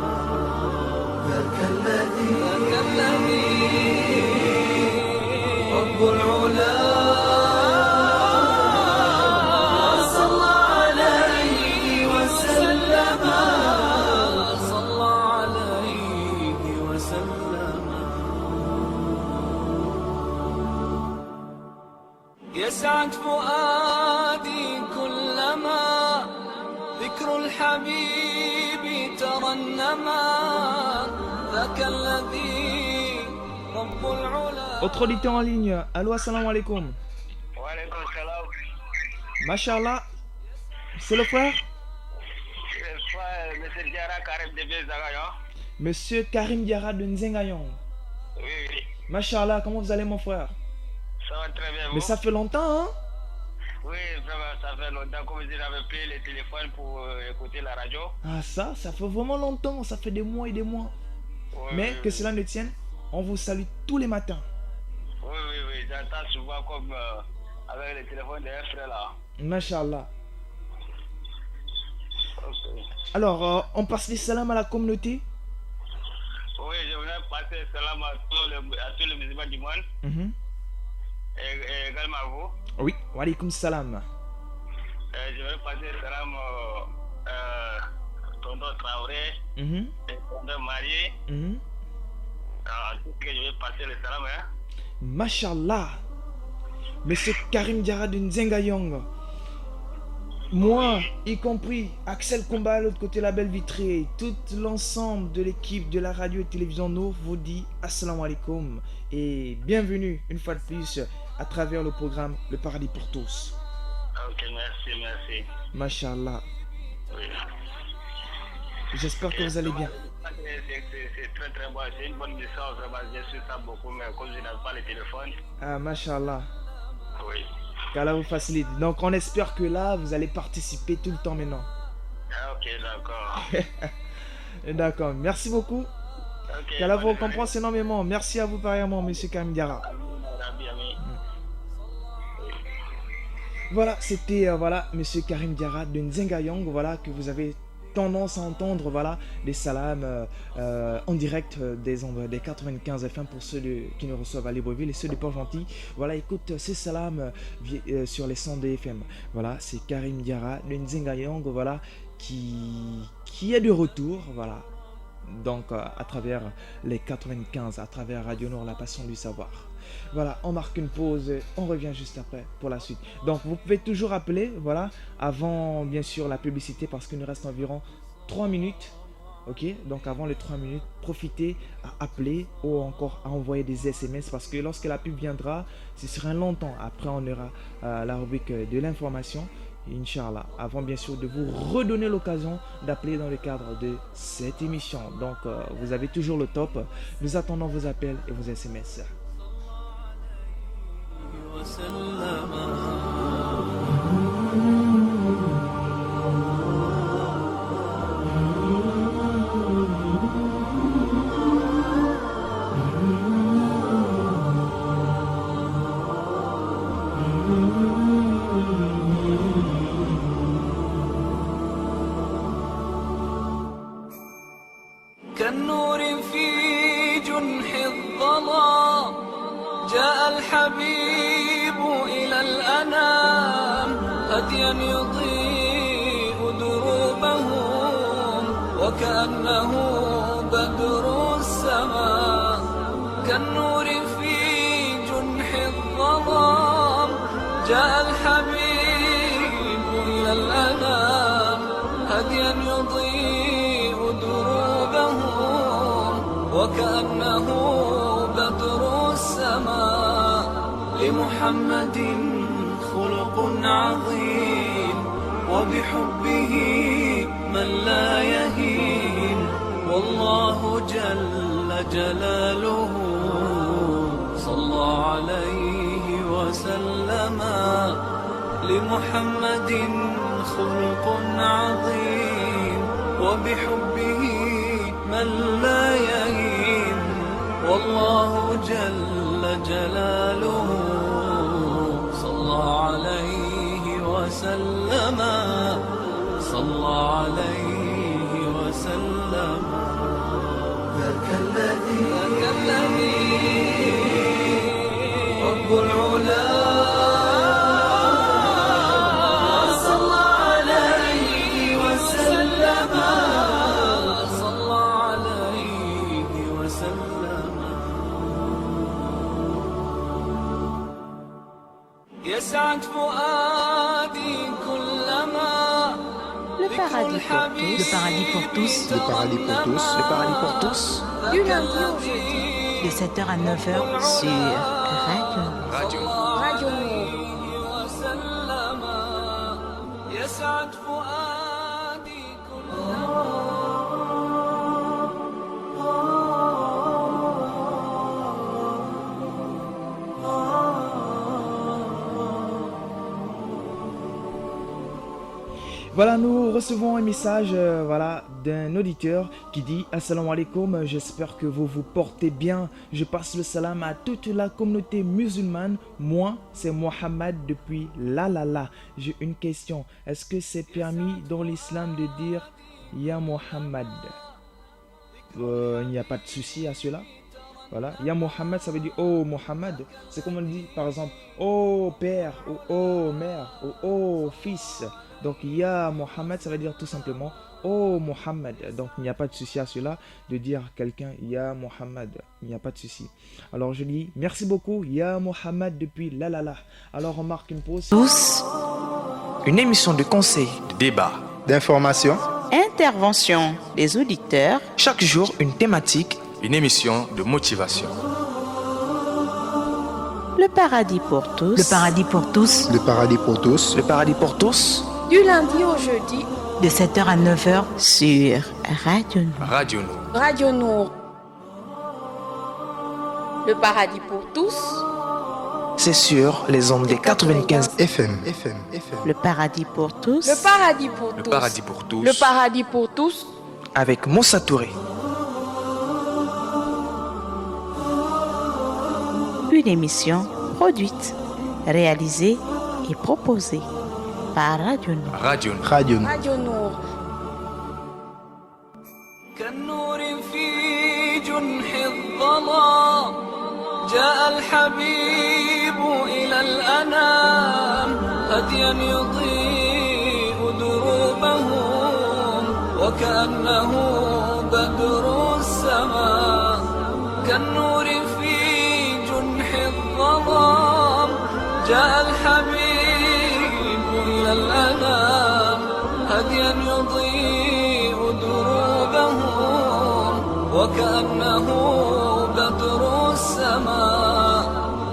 Speaker 7: ذاك الذي رب العلا صلى عليه وسلم صلى عليه وسلم يسعد فؤادي كلما ذكر الحبيب ترنما ذاك الذي رب العلا.
Speaker 8: Autre auditeur en ligne. Allô, assalamu alaikum.
Speaker 9: Wa alaikum salam.
Speaker 8: Mashallah. C'est le frère
Speaker 9: Monsieur Diarra Karim de Zagayon.
Speaker 8: Monsieur Karim Diarra de Nzengayon.
Speaker 9: Oui, oui.
Speaker 8: Mashallah, comment vous allez mon frère?
Speaker 9: Ça va très bien.
Speaker 8: Mais ça fait longtemps, hein?
Speaker 9: Oui, vraiment, ça fait longtemps. Comme je j'avais pris le téléphone pour écouter la radio.
Speaker 8: Ah ça fait vraiment longtemps, ça fait des mois et des mois.
Speaker 9: Oui,
Speaker 8: Mais
Speaker 9: oui,
Speaker 8: que
Speaker 9: oui.
Speaker 8: cela ne tienne, on vous salue tous les matins.
Speaker 9: Oui, oui, oui. J'entends souvent comme avec le téléphone de un frère là.
Speaker 8: Mashallah.
Speaker 9: Ok.
Speaker 8: Alors, on passe les salams à la communauté.
Speaker 9: Oui, je voulais passer salam à tous les musulmans du monde.
Speaker 8: Mhm.
Speaker 9: Et également à vous.
Speaker 8: Oui, wa alaykoum salam.
Speaker 9: Je vais passer salam tonton Traoré
Speaker 8: Mhm.
Speaker 9: et tonton Marié.
Speaker 8: Mhm.
Speaker 9: En tout cas, je vais passer le salam. Hein.
Speaker 8: Mashallah. Monsieur Karim Diarra de Nzengayong. Moi, y compris Axel Combat à l'autre côté la belle vitrée, tout l'ensemble de l'équipe de la radio et télévision Nour vous dit assalamu alaikum et bienvenue une fois de plus à travers le programme Le Paradis pour tous.
Speaker 9: Ok, merci, merci.
Speaker 8: Mashallah.
Speaker 9: Oui.
Speaker 8: J'espère que vous allez bien.
Speaker 9: C'est très très bon, c'est une bonne mission, vraiment, je suis ça beaucoup, mais comme je n'ai pas le téléphone,
Speaker 8: Ah, mashallah.
Speaker 9: oui.
Speaker 8: Qu'Allah vous facilite. Donc on espère que là, vous allez participer tout le temps maintenant.
Speaker 9: Ah, ok, d'accord.
Speaker 8: D'accord, merci beaucoup.
Speaker 9: Ok,
Speaker 8: Qu'Allah vous
Speaker 9: bonne
Speaker 8: récompense énormément. Merci à vous pareillement, monsieur Karim Diarra.
Speaker 9: journée, ami.
Speaker 8: Voilà, c'était voilà, monsieur Karim Diarra de Nzengayong, voilà, que vous avez tendance à entendre, voilà, des salams en direct des ondes des 95 FM pour ceux qui nous reçoivent à Libreville et ceux de Port-Gentil. Voilà, écoute ces salams sur les 102 FM. Voilà, c'est Karim Diarra de Nzengayong, voilà, qui est de retour, voilà. Donc à travers les 95, à travers Radio Nord, la passion du savoir. Voilà, on marque une pause, on revient juste après pour la suite. Donc vous pouvez toujours appeler, voilà, avant bien sûr la publicité parce qu'il nous reste environ 3 minutes. Ok, donc avant les 3 minutes, profitez à appeler ou encore à envoyer des SMS parce que lorsque la pub viendra, ce sera longtemps. Après on aura la rubrique de l'information. Inch'Allah, avant bien sûr de vous redonner l'occasion d'appeler dans le cadre de cette émission. Donc vous avez toujours le top. Nous attendons vos appels et vos SMS.
Speaker 7: كالنور في جنح الظلام جاء الحبيب إلى الأنام هديا يضيء دروبهم وكأنه بدر السماء كالنور في جنح الظلام جاء الحبيب إلى الأنام هديا يضيء دروبهم وكأنه بدر السماء لمحمد خلق عظيم وبحبه من لا يهين والله جل جلاله صلى عليه وسلم لمحمد خلق عظيم وبحبه من لا يهين والله جل جلاله صلى عليه وسلم صلى عليه وسلم ذاك الذي رب العلا صلى عليه وسلم صلى عليه وسلم يسعد فؤادي كلما
Speaker 1: Le paradis pour tous.
Speaker 5: Le paradis pour tous.
Speaker 4: Le paradis pour tous.
Speaker 2: Le paradis pour tous.
Speaker 6: Du lundi au jeudi.
Speaker 5: De 7h à 9h.
Speaker 1: Sur Radio.
Speaker 3: Radio.
Speaker 6: Radio Nour.
Speaker 7: وسلم يسعد فؤادي كلما
Speaker 8: Voilà, nous recevons un message d'un auditeur qui dit Assalamu alaikum, j'espère que vous vous portez bien. Je passe le salam à toute la communauté musulmane. Moi, c'est Mohamed depuis Lalala. J'ai une question. Est-ce que c'est permis dans l'islam de dire Ya Mohamed? Il n'y a pas de souci à cela. Voilà. Ya Mohamed, ça veut dire Oh Mohamed. C'est comme on dit par exemple Oh père, ou Oh mère, ou Oh fils. Donc Ya Mohamed, ça veut dire tout simplement Oh Mohamed. Donc il n'y a pas de souci à cela de dire à quelqu'un Ya Mohamed. Il n'y a pas de souci. Alors je dis merci beaucoup Ya Mohamed depuis Lalala. Alors on marque une pause.
Speaker 1: Tous.
Speaker 2: Une émission de conseil,
Speaker 3: De débat.
Speaker 4: D'information.
Speaker 1: Intervention des auditeurs.
Speaker 2: chaque jour une thématique.
Speaker 3: Une émission de motivation.
Speaker 1: Le paradis pour tous.
Speaker 5: Le paradis pour tous.
Speaker 4: Le paradis pour tous.
Speaker 2: Le paradis pour tous.
Speaker 6: Du lundi au jeudi.
Speaker 5: De 7h à 9h.
Speaker 1: Sur Radio Nour.
Speaker 3: Radio Nour.
Speaker 6: Radio Nour. Le paradis pour tous.
Speaker 2: C'est sur les ondes des 95.
Speaker 4: FM.
Speaker 1: Le paradis pour tous.
Speaker 6: Le paradis pour
Speaker 3: Le
Speaker 6: tous.
Speaker 3: paradis pour tous.
Speaker 6: Le paradis pour tous.
Speaker 2: Avec Moussa Touré.
Speaker 1: Une émission produite, réalisée et proposée par Radio Nour.
Speaker 3: Radio Nour.
Speaker 4: Radio.
Speaker 6: Radio Nour.
Speaker 7: كالنور في جنح الظلام جاء الحبيب إلى الأنام هديا يضيء دروبهم وكأنه بدر السماء كالنور في جنح الظلام جاء الحبيب إلى الأنام هديا يضيء دروبهم وكأنه بدر السماء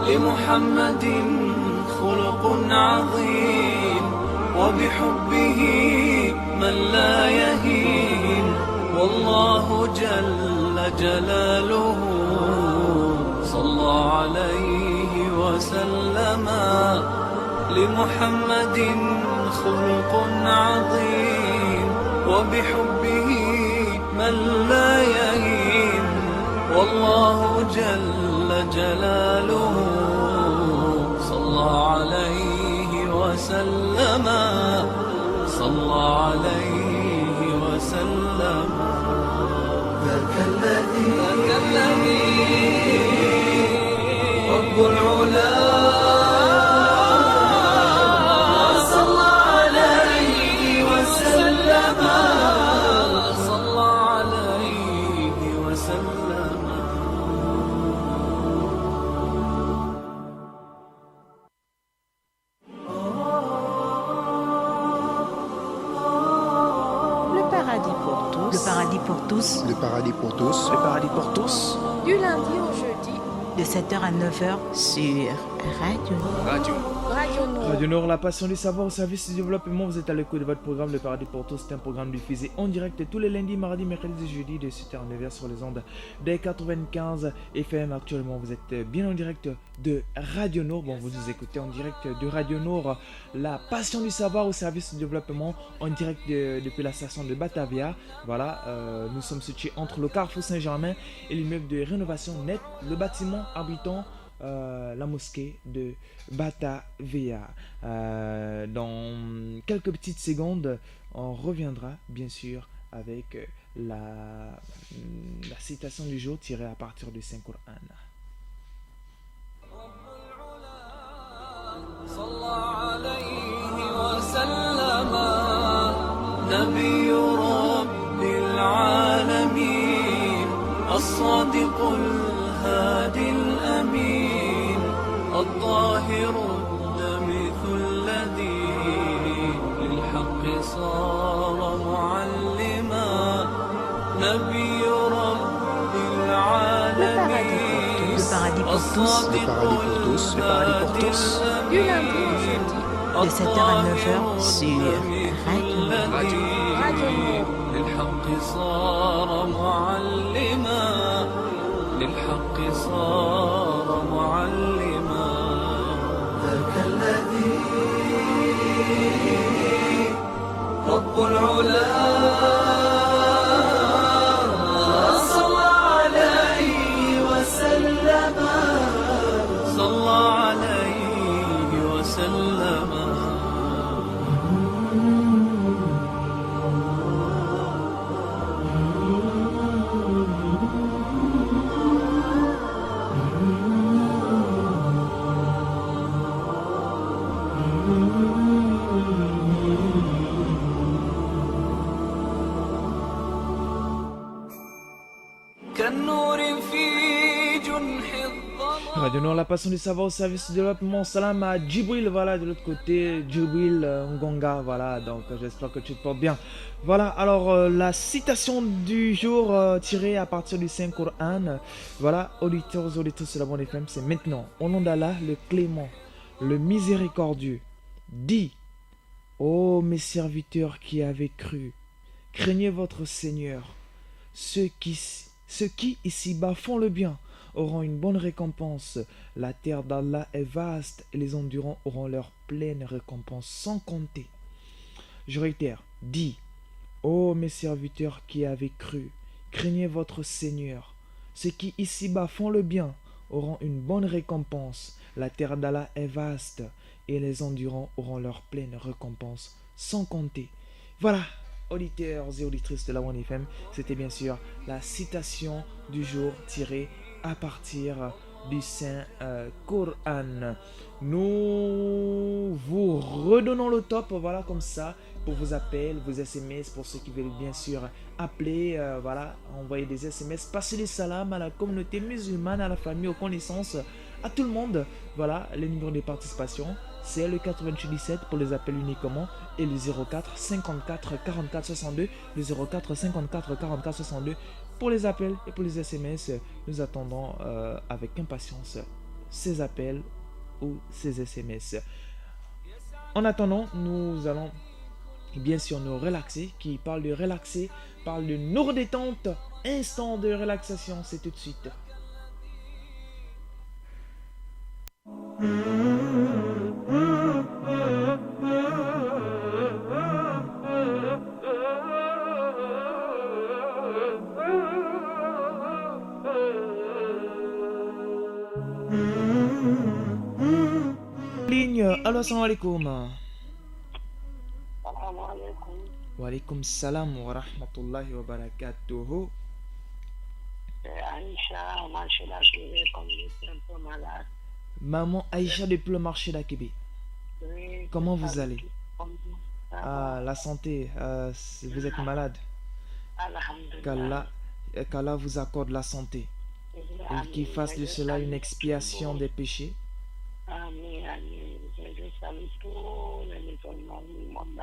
Speaker 7: لمحمد خلق عظيم وبحبه من لا يهين والله جل جلاله صلى عليه وسلم لمحمد خلق عظيم وبحبه من لا يهين والله جل جلاله صلى عليه وسلم صلى عليه وسلم ذاك الذي رب العلا صلى عليه وسلم صلى عليه وسلم
Speaker 1: Le paradis pour tous.
Speaker 5: Le paradis pour tous.
Speaker 4: Le paradis pour tous.
Speaker 2: Le paradis pour tous.
Speaker 6: Du lundi au jeudi.
Speaker 5: De 7h à 9h.
Speaker 1: Sur Radio Nord.
Speaker 3: Radio.
Speaker 6: Radio Nord.
Speaker 8: Radio Nord, la passion du savoir au service du développement. Vous êtes à l'écoute de votre programme Le Paradis pour tous. C'est un programme diffusé en direct tous les lundis, mardis, mercredis et jeudis de 7h à 9h sur les ondes des 95 FM. Actuellement, vous êtes bien en direct de Radio Nord. Bon, vous nous écoutez en direct de Radio Nord, la passion du savoir au service du développement, en direct depuis la station de Batavia. Voilà, nous sommes situés entre le Carrefour Saint-Germain et l'immeuble de rénovation net, le bâtiment abritant la mosquée de Batavia. Dans quelques petites secondes, on reviendra bien sûr avec la citation du jour tirée à partir du Saint-Coran.
Speaker 7: الطاهر الدمث الذي للحق صار معلما نبي رب العالمين
Speaker 10: Le paradis pour tous.
Speaker 8: Le paradis pour tous.
Speaker 6: Du lundi au jeudi.
Speaker 5: De 7h à 9h
Speaker 1: Sur Radio Nord.
Speaker 3: Radio.
Speaker 6: Radio Nord.
Speaker 7: للحق صار معلما للحق صار معلما ذاك الذي رب العلا صلى عليه وسلم صلى عليه وسلم
Speaker 8: Radio Nord, la passion du savoir au service du développement. Salam à Djibril, voilà, de l'autre côté, Djibril Ngonga, voilà, donc j'espère que tu te portes bien. Voilà, alors la citation du jour tirée à partir du Saint-Coran, voilà, auditeurs, auditrices de la Bonne FM, c'est maintenant, au nom d'Allah, le clément, le miséricordieux, dit, ô mes serviteurs qui avez cru, craignez votre Seigneur, ceux qui ici-bas font le bien, auront une bonne récompense. La terre d'Allah est vaste et les endurants auront leur pleine récompense sans compter. Je réitère, dis, ô mes serviteurs qui avez cru, craignez votre Seigneur. Ceux qui ici-bas font le bien auront une bonne récompense. La terre d'Allah est vaste et les endurants auront leur pleine récompense sans compter. Voilà, auditeurs et auditrices de la One FM, c'était bien sûr la citation du jour tirée à partir du Saint-Coran. Nous vous redonnons le top, voilà, comme ça, pour vos appels, vos SMS, pour ceux qui veulent bien sûr appeler, voilà, envoyer des SMS, passer les salams à la communauté musulmane, à la famille, aux connaissances, à tout le monde. Voilà, le numéro de participation, c'est le 9817 pour les appels uniquement et le 04 54 44 62, le 04 54 44 62 pour les appels et pour les SMS. Nous attendons avec impatience ces appels ou ces SMS. En attendant, nous allons bien sûr nous relaxer. Qui parle de relaxer parle de nous redétente. Instant de relaxation, c'est tout de suite. Ligne, allo, assalamu alaikum. Wa alaikum salam wa rahmatullahi wa barakatuhu.
Speaker 12: Aïcha, marché d'Akébé, comme je suis un peu malade.
Speaker 8: Maman Aïcha depuis le marché d'Akébé.
Speaker 12: Oui,
Speaker 8: comment vous allez?
Speaker 12: Ah,
Speaker 8: la santé, vous êtes malade. Qu'Allah vous accorde la santé. Et qu'il fasse de cela une expiation des péchés.
Speaker 12: Amen, amen. Je salue tous les musulmans du monde.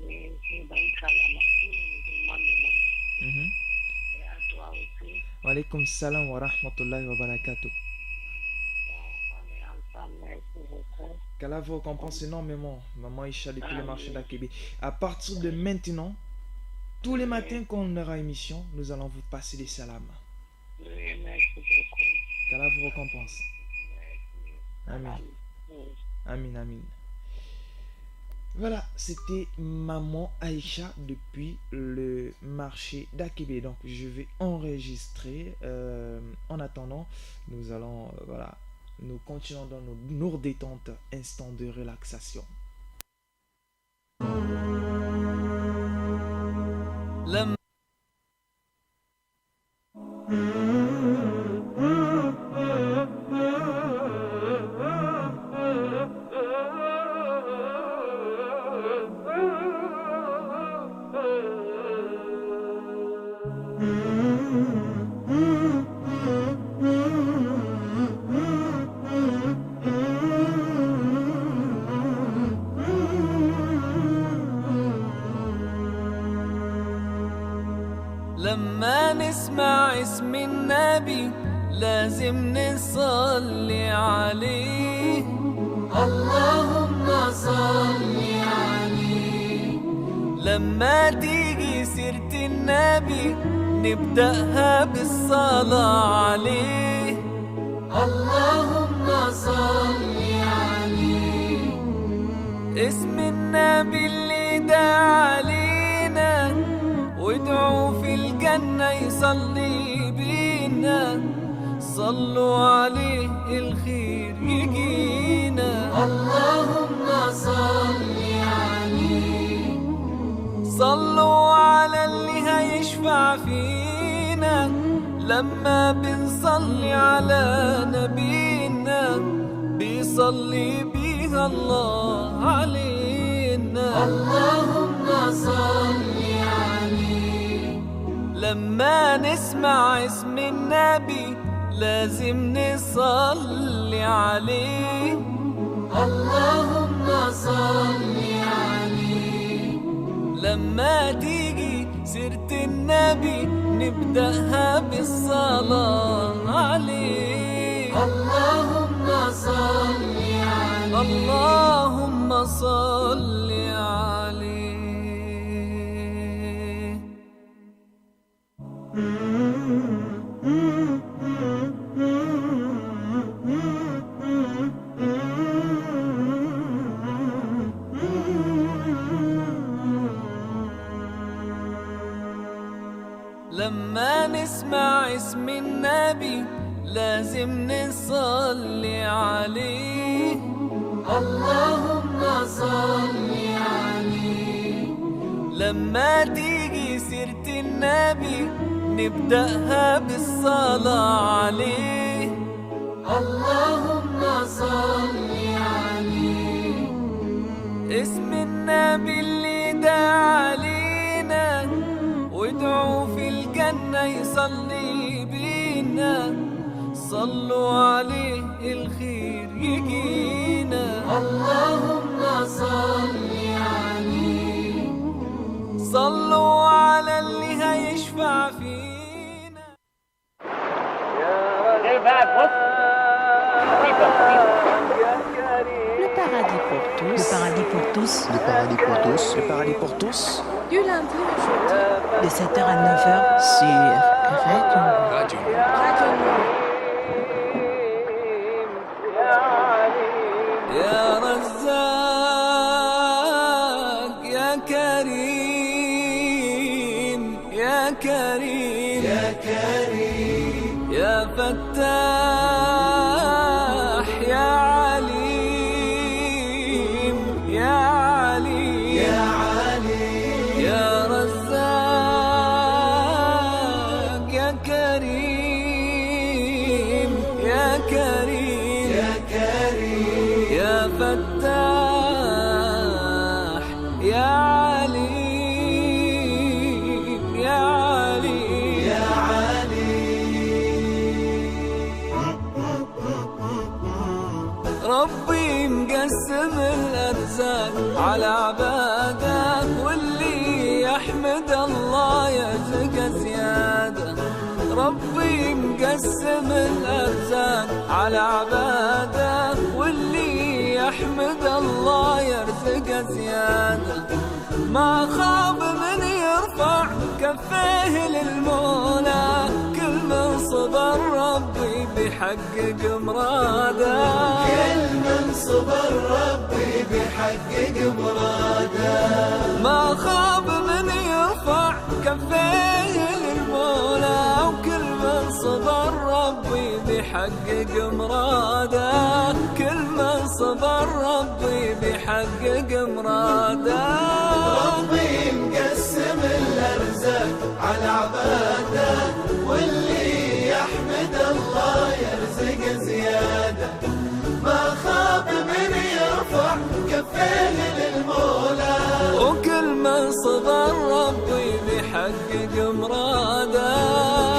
Speaker 12: Et je donne salam à tous les musulmans du monde. Et à toi aussi.
Speaker 8: Wa alaikum salam wa rahmatullahi wa barakatuh. Qu'Allah vous récompense énormément, Maman Isha depuis le marché d'Akébé. À partir de maintenant, tous les matins qu'on aura émission, nous allons vous passer des salams.
Speaker 12: Merci beaucoup.
Speaker 8: Qu'Allah vous récompense. Amen. Amen, amen. Voilà, c'était Maman Aïcha depuis le marché d'Akébé. Donc, je vais enregistrer. En attendant, nous allons, voilà, nous continuons dans nos détentes, instants de relaxation.
Speaker 7: لما نسمع اسم النبي لازم نصلي عليه اللهم صل عليه لما تيجي سيرة النبي نبدأها بالصلاة عليه اللهم صل عليه اسم النبي اللي دعا علينا وادعوا في الجنة يصلي بينا صلوا عليه الخير يجينا اللهم صل عليه صلوا على اللي هيشفع فينا لما بنصلي على نبينا بيصلي بيها الله علينا اللهم صل لما نسمع اسم النبي لازم نصلي عليه اللهم صل عليه لما تيجي سيرة النبي نبدأها بالصلاة عليه اللهم صل عليه اللهم صل عليه لما نسمع اسم النبي لازم نصلي عليه اللهم صل عليه لما تيجي سيرة النبي نبدأها بالصلاة عليه اللهم صل عليه اسم النبي اللي دعا علينا وادعوا في الجنة يصلي بينا صلوا عليه الخير يجينا اللهم صل عليه صلوا على اللي هيشفع فينا
Speaker 5: Le paradis pour tous. Le paradis pour tous.
Speaker 4: Le paradis pour tous.
Speaker 2: Le paradis pour tous.
Speaker 6: Du lundi au jeudi.
Speaker 5: De 7h à 9h sur Radio.
Speaker 3: Radio.
Speaker 6: Radio Nord.
Speaker 7: يا رزاق يا كريم يا كريم يا كريم يا فتاح يا عليم يا عليم يا عليم يا رزاق يا كريم يا كريم يا كريم يا فتاح يا عليم يا عليم يا ربي مقسم الأرزاق على عباده واللي يحمد الله يرزق زيادة ربي مقسم الأرزاق على عباده واللي يحمد زيادة ما خاب من يرفع كفيه للمولى كل من صبر ربي بيحقق مراده كل من صبر ربي بيحقق مراده ما خاب من يرفع كفيه للمولى وكل من صبر ربي بيحقق مراده كل من صبر ربي بيحقق مراده ربي مقسم الأرزاق على عباده واللي يحمد الله يرزق زيادة ما خاب من يرفع كفيه للمولى وكل من صبر ربي بيحقق مراده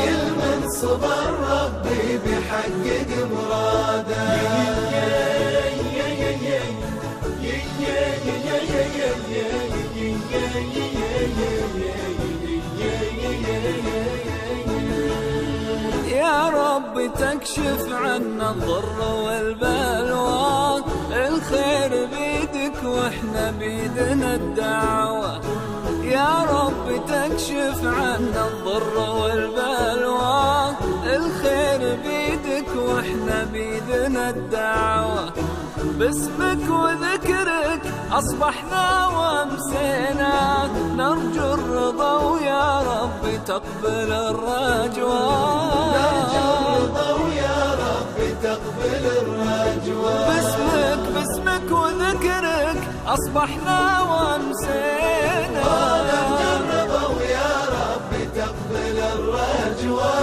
Speaker 7: كل من صبر ربي بيحقق مراده يا رب تكشف عنا الضر والبلوى الخير بيدك واحنا بيدنا الدعوة يا رب تكشف عنا الضر والبلوى الخير بيدك واحنا بيدنا الدعوة باسمك وذكرك أصبحنا وامسينا نرجو الرضا ويا رب تقبل الرجوى نرجو الرضا ويا رب تقبل الرجوى باسمك وذكرك أصبحنا وامسينا نرجو الرضا ويا رب تقبل الرجوى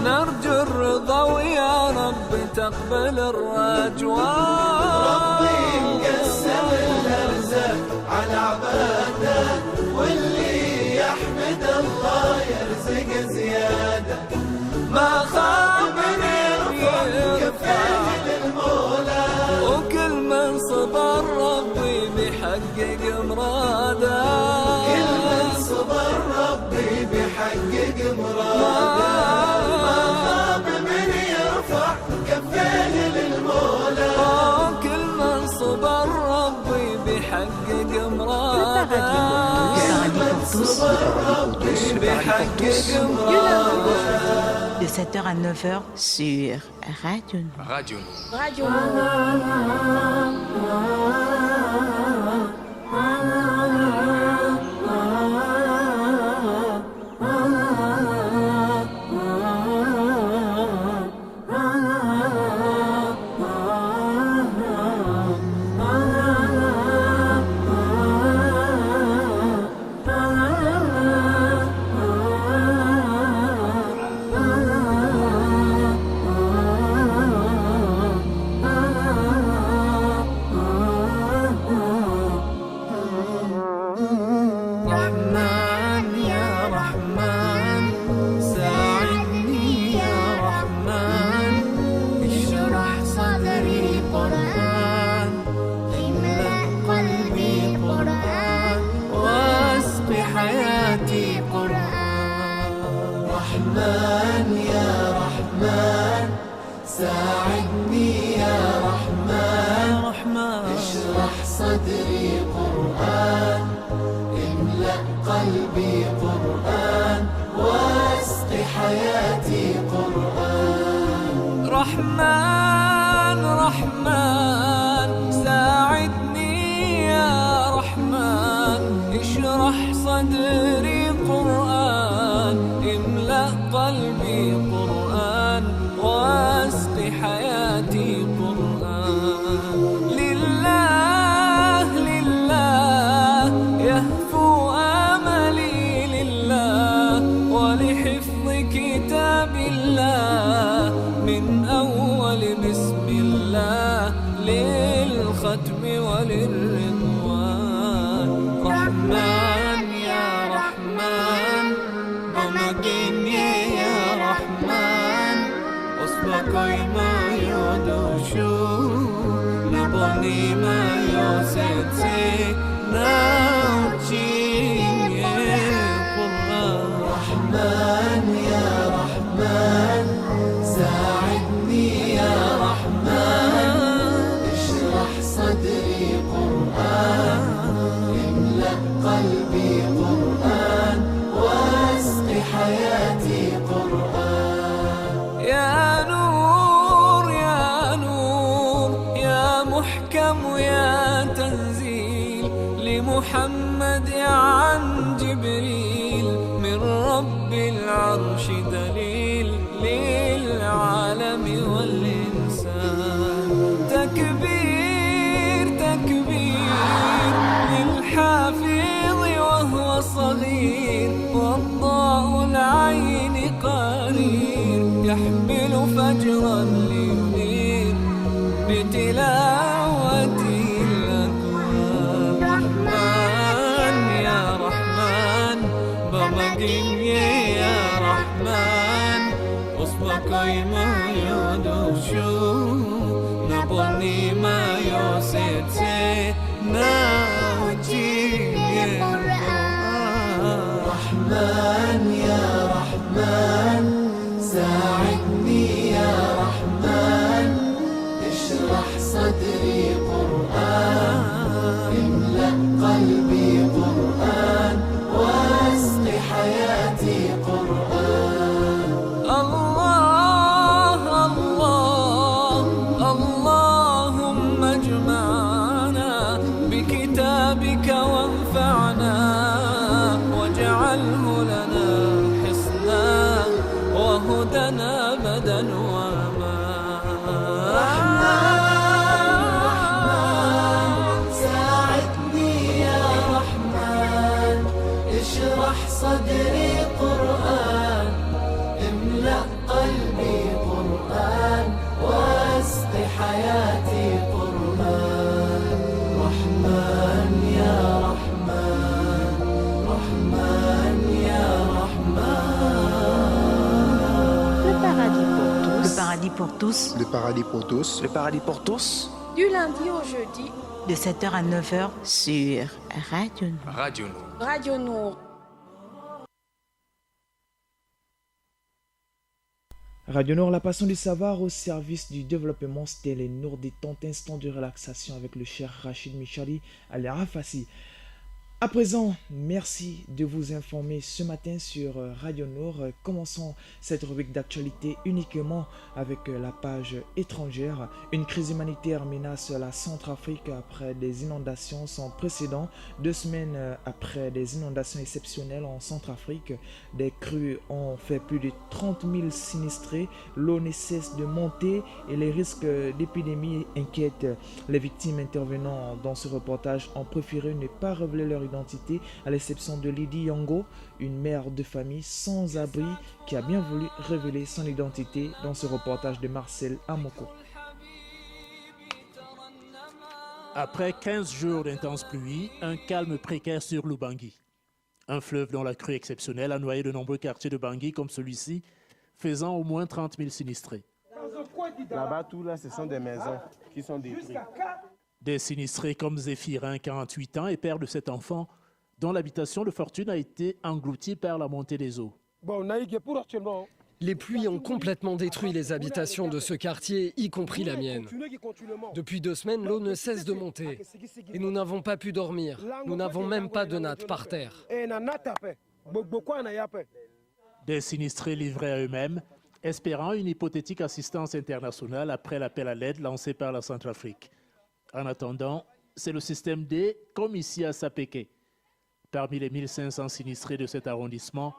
Speaker 7: نرجو الرضا ويا رب تقبل الرجوى ربي مقسم الأرزاق على عباده واللي يحمد الله يرزق زيادة ما خاب من يرفع كفيه للمولى وكل من صبر ربي بيحقق مراده كل من صبر ربي بيحقق مراده ما خاب من يرفع كفيه للمولى كل من صبر ربي بيحقق مراده كل من صبر ربي بيحقق مراده
Speaker 1: De 7h à 9h sur Radio Nour.
Speaker 3: Radio Nour.
Speaker 6: Radio Nour.
Speaker 7: صدري قرآن محمد عن جبريل من رب العرش دليل للعالم والإنسان. تكبير تكبير للحافظ وهو صغير والضاء العين قرير يحمل فجرا لينير بتلاوته الأكوان. رحمن يا رحمن بمجين يا رحمن أصبك ما يدوشو نبني ما يوسيتي ناوجي رحمن يا رحمن ساعدني يا رحمن اشرح صدري قرآن املأ قلبي قرآن واسق حياتي قرآن. الله الله اللهم اجمعنا بكتابك وانفعنا واجعله لنا حصنا وهدنا أبدا وما. رحمن ساعدني يا رحمن اشرح صدري قرآن املأ قلبي قرآن واسق حياتي قرآن. رحمن يا رحمن رحمن يا رحمن.
Speaker 1: Le paradis pour tous. Le paradis pour tous.
Speaker 4: Le paradis pour tous.
Speaker 2: Le paradis pour tous.
Speaker 5: Du lundi au jeudi.
Speaker 1: De 7h à 9h sur Radio Nour.
Speaker 3: Radio Nour.
Speaker 5: Radio Nour.
Speaker 8: Radio Nour, la passion du savoir au service du développement, c'était les Nour des tant instants de relaxation avec le cher Rachid Michali Al-Rafassi. À présent, merci de vous informer ce matin sur Radio Nour. Commençons cette rubrique d'actualité uniquement avec la page étrangère. Une crise humanitaire menace la Centrafrique après des inondations sans précédent. 2 semaines après des inondations exceptionnelles en Centrafrique, des crues ont fait plus de 30 000 sinistrés. L'eau ne cesse de monter et les risques d'épidémie inquiètent. Les victimes intervenant dans ce reportage ont préféré ne pas révéler leur identité, à l'exception de Lydie Yango, une mère de famille sans abri qui a bien voulu révéler son identité dans ce reportage de Marcel Amoko.
Speaker 13: Après 15 jours d'intenses pluies, un calme précaire sur l'Ubangi. Un fleuve dont la crue exceptionnelle a noyé de nombreux quartiers de Bangui comme celui-ci, faisant au moins 30 000 sinistrés.
Speaker 14: Là-bas, tout là, ce sont des maisons qui sont détruites.
Speaker 13: Des sinistrés comme Zéphirin, 48 ans, et père de 7 enfants, dont l'habitation de fortune a été engloutie par la montée des eaux.
Speaker 15: Les pluies ont complètement détruit les habitations de ce quartier, y compris la mienne. Depuis 2 semaines, l'eau ne cesse de monter. Et nous n'avons pas pu dormir. Nous n'avons même pas de natte par terre.
Speaker 13: Des sinistrés livrés à eux-mêmes, espérant une hypothétique assistance internationale après l'appel à l'aide lancé par la Centrafrique. En attendant, c'est le système D, comme ici à Sapeke. Parmi les 1500 sinistrés de cet arrondissement,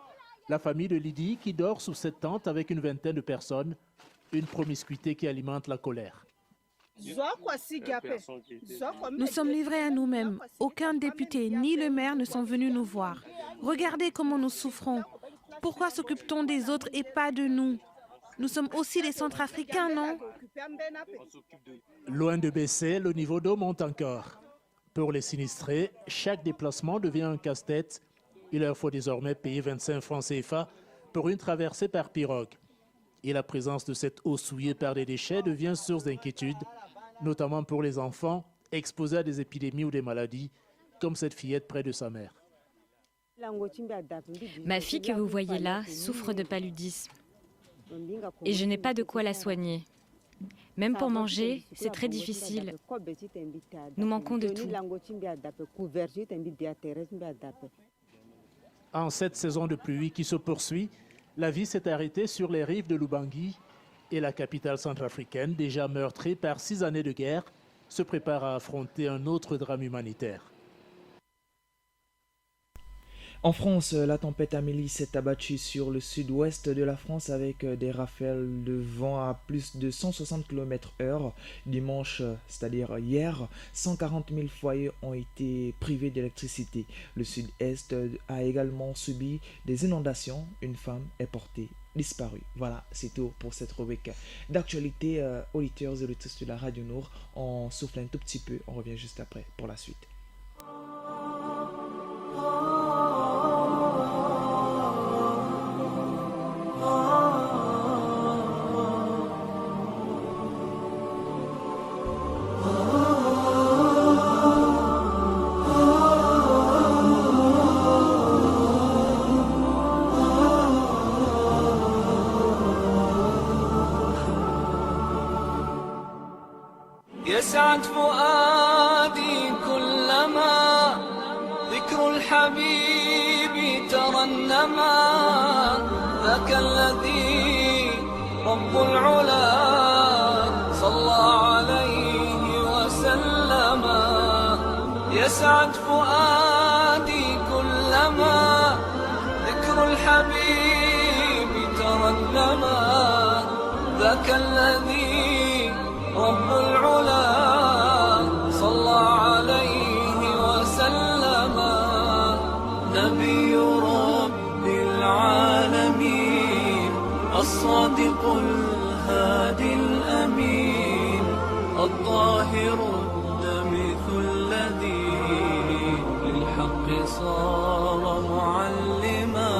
Speaker 13: la famille de Lydie qui dort sous cette tente avec une vingtaine de personnes, une promiscuité qui alimente la colère.
Speaker 16: Nous sommes livrés à nous-mêmes. Aucun député ni le maire ne sont venus nous voir. Regardez comment nous souffrons. Pourquoi s'occupe-t-on des autres et pas de nous? Nous sommes aussi des Centrafricains, non?
Speaker 13: Loin de baisser, le niveau d'eau monte encore. Pour les sinistrés, chaque déplacement devient un casse-tête. Il leur faut désormais payer 25 francs CFA pour une traversée par pirogue. Et la présence de cette eau souillée par des déchets devient source d'inquiétude, notamment pour les enfants exposés à des épidémies ou des maladies, comme cette fillette près de sa mère.
Speaker 17: Ma fille que vous voyez là souffre de paludisme. Et je n'ai pas de quoi la soigner. Même pour manger, c'est très difficile. Nous manquons de tout.
Speaker 13: En cette saison de pluie qui se poursuit, la vie s'est arrêtée sur les rives de l'Ubangi et la capitale centrafricaine, déjà meurtrie par 6 années de guerre, se prépare à affronter un autre drame humanitaire.
Speaker 8: En France, la tempête Amélie s'est abattue sur le sud-ouest de la France avec des rafales de vent à plus de 160 km/h. Dimanche, c'est-à-dire hier, 140 000 foyers ont été privés d'électricité. Le sud-est a également subi des inondations. Une femme est portée disparue. Voilà, c'est tout pour cette rubrique d'actualité. Auditeurs et auditrices de la Radio Nour, on souffle un tout petit peu. On revient juste après pour la suite.
Speaker 7: يسعد فؤادي كلما ذكر الحبيب ترنما ذاك الذي رب العلا صلى عليه وسلم يسعد فؤادي كلما ذكر الحبيب ترنما ذاك الذي رب العلا صلى عليه وسلم نبي رب العالمين الصادق الهادي الأمين الطاهر الدمث الذي للحق صار معلما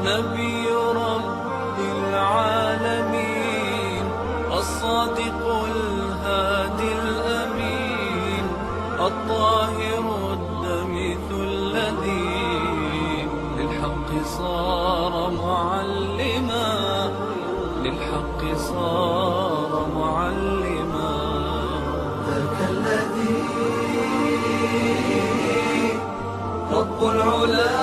Speaker 7: نبي رب العالمين الصادق الهادي الأمين الطاهر الدمث الذي للحق صار معلما للحق صار معلما ذاك الذي رب العلا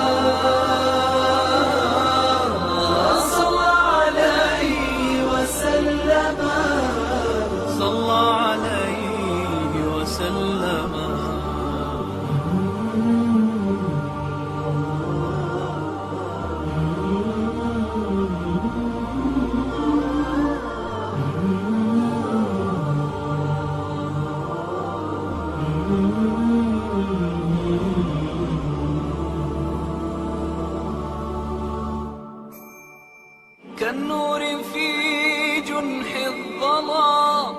Speaker 7: صلى عليه وسلم صلى عليه وسلم كالنور في جنح الظلام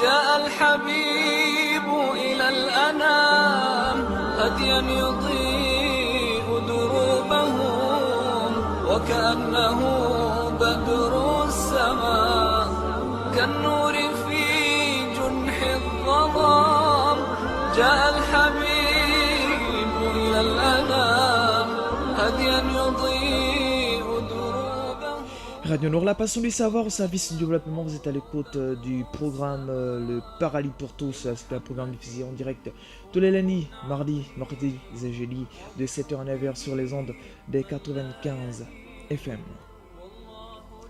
Speaker 7: جاء الحبيب إلى الأنام هديا يضيء دروبهم وكأنه بدر السماء كالنور في جنح الظلام جاء الحبيب إلى الأنام هديا يضيء
Speaker 8: Radio Nour, la passion du savoir au service du développement. Vous êtes à l'écoute du programme Le Paradis pour tous. C'est un programme diffusé en direct tous les lundis, mardis, mardis et jeudis de 7h à 9h sur les ondes des 95 FM.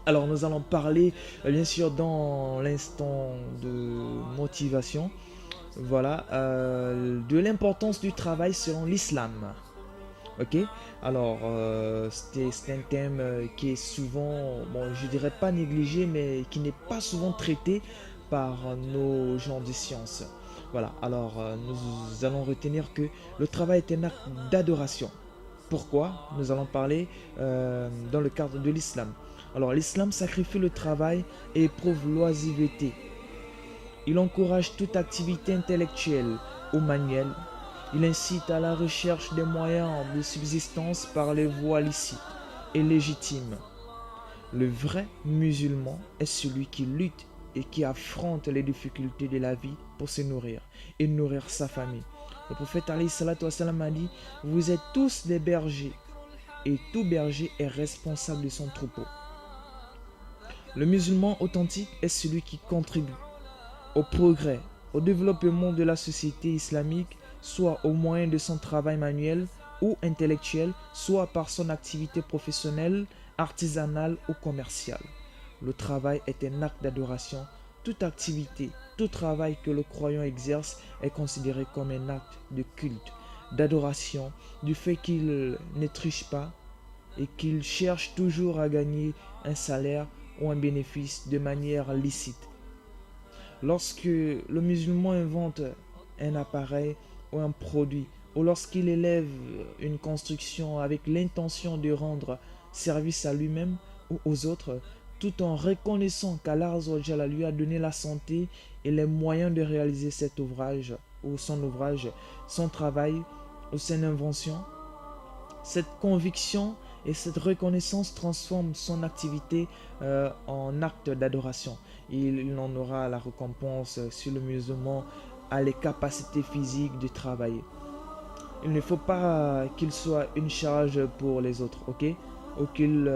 Speaker 8: Alors nous allons parler bien sûr dans l'instant de motivation, voilà, de l'importance du travail selon l'islam. Ok, alors c'est un thème qui est souvent, bon, je dirais pas négligé, mais qui n'est pas souvent traité par nos gens de science. Voilà, alors nous allons retenir que le travail est un acte d'adoration. Pourquoi? Nous allons parler dans le cadre de l'islam. Alors l'islam sacrifie le travail et éprouve l'oisiveté. Il encourage toute activité intellectuelle ou manuelle. Il incite à la recherche des moyens de subsistance par les voies licites et légitimes. Le vrai musulman est celui qui lutte et qui affronte les difficultés de la vie pour se nourrir et nourrir sa famille. Le prophète alayhi salatu wassalam a dit: vous êtes tous des bergers et tout berger est responsable de son troupeau. Le musulman authentique est celui qui contribue au progrès, au développement de la société islamique, soit au moyen de son travail manuel ou intellectuel, soit par son activité professionnelle, artisanale ou commerciale. Le travail est un acte d'adoration. Toute activité, tout travail que le croyant exerce est considéré comme un acte de culte. d'adoration, du fait qu'il ne triche pas et qu'il cherche toujours à gagner un salaire ou un bénéfice de manière licite. Lorsque le musulman invente un appareil ou un produit, ou lorsqu'il élève une construction avec l'intention de rendre service à lui-même ou aux autres, tout en reconnaissant qu'Allah Azza wa Jalla lui a donné la santé et les moyens de réaliser cet ouvrage, ou son travail, ou son invention, cette conviction et cette reconnaissance transforment son activité en acte d'adoration. Il en aura la récompense si le musulman a les capacités physiques de travailler. Il ne faut pas qu'il soit une charge pour les autres, ok? Ou qu'il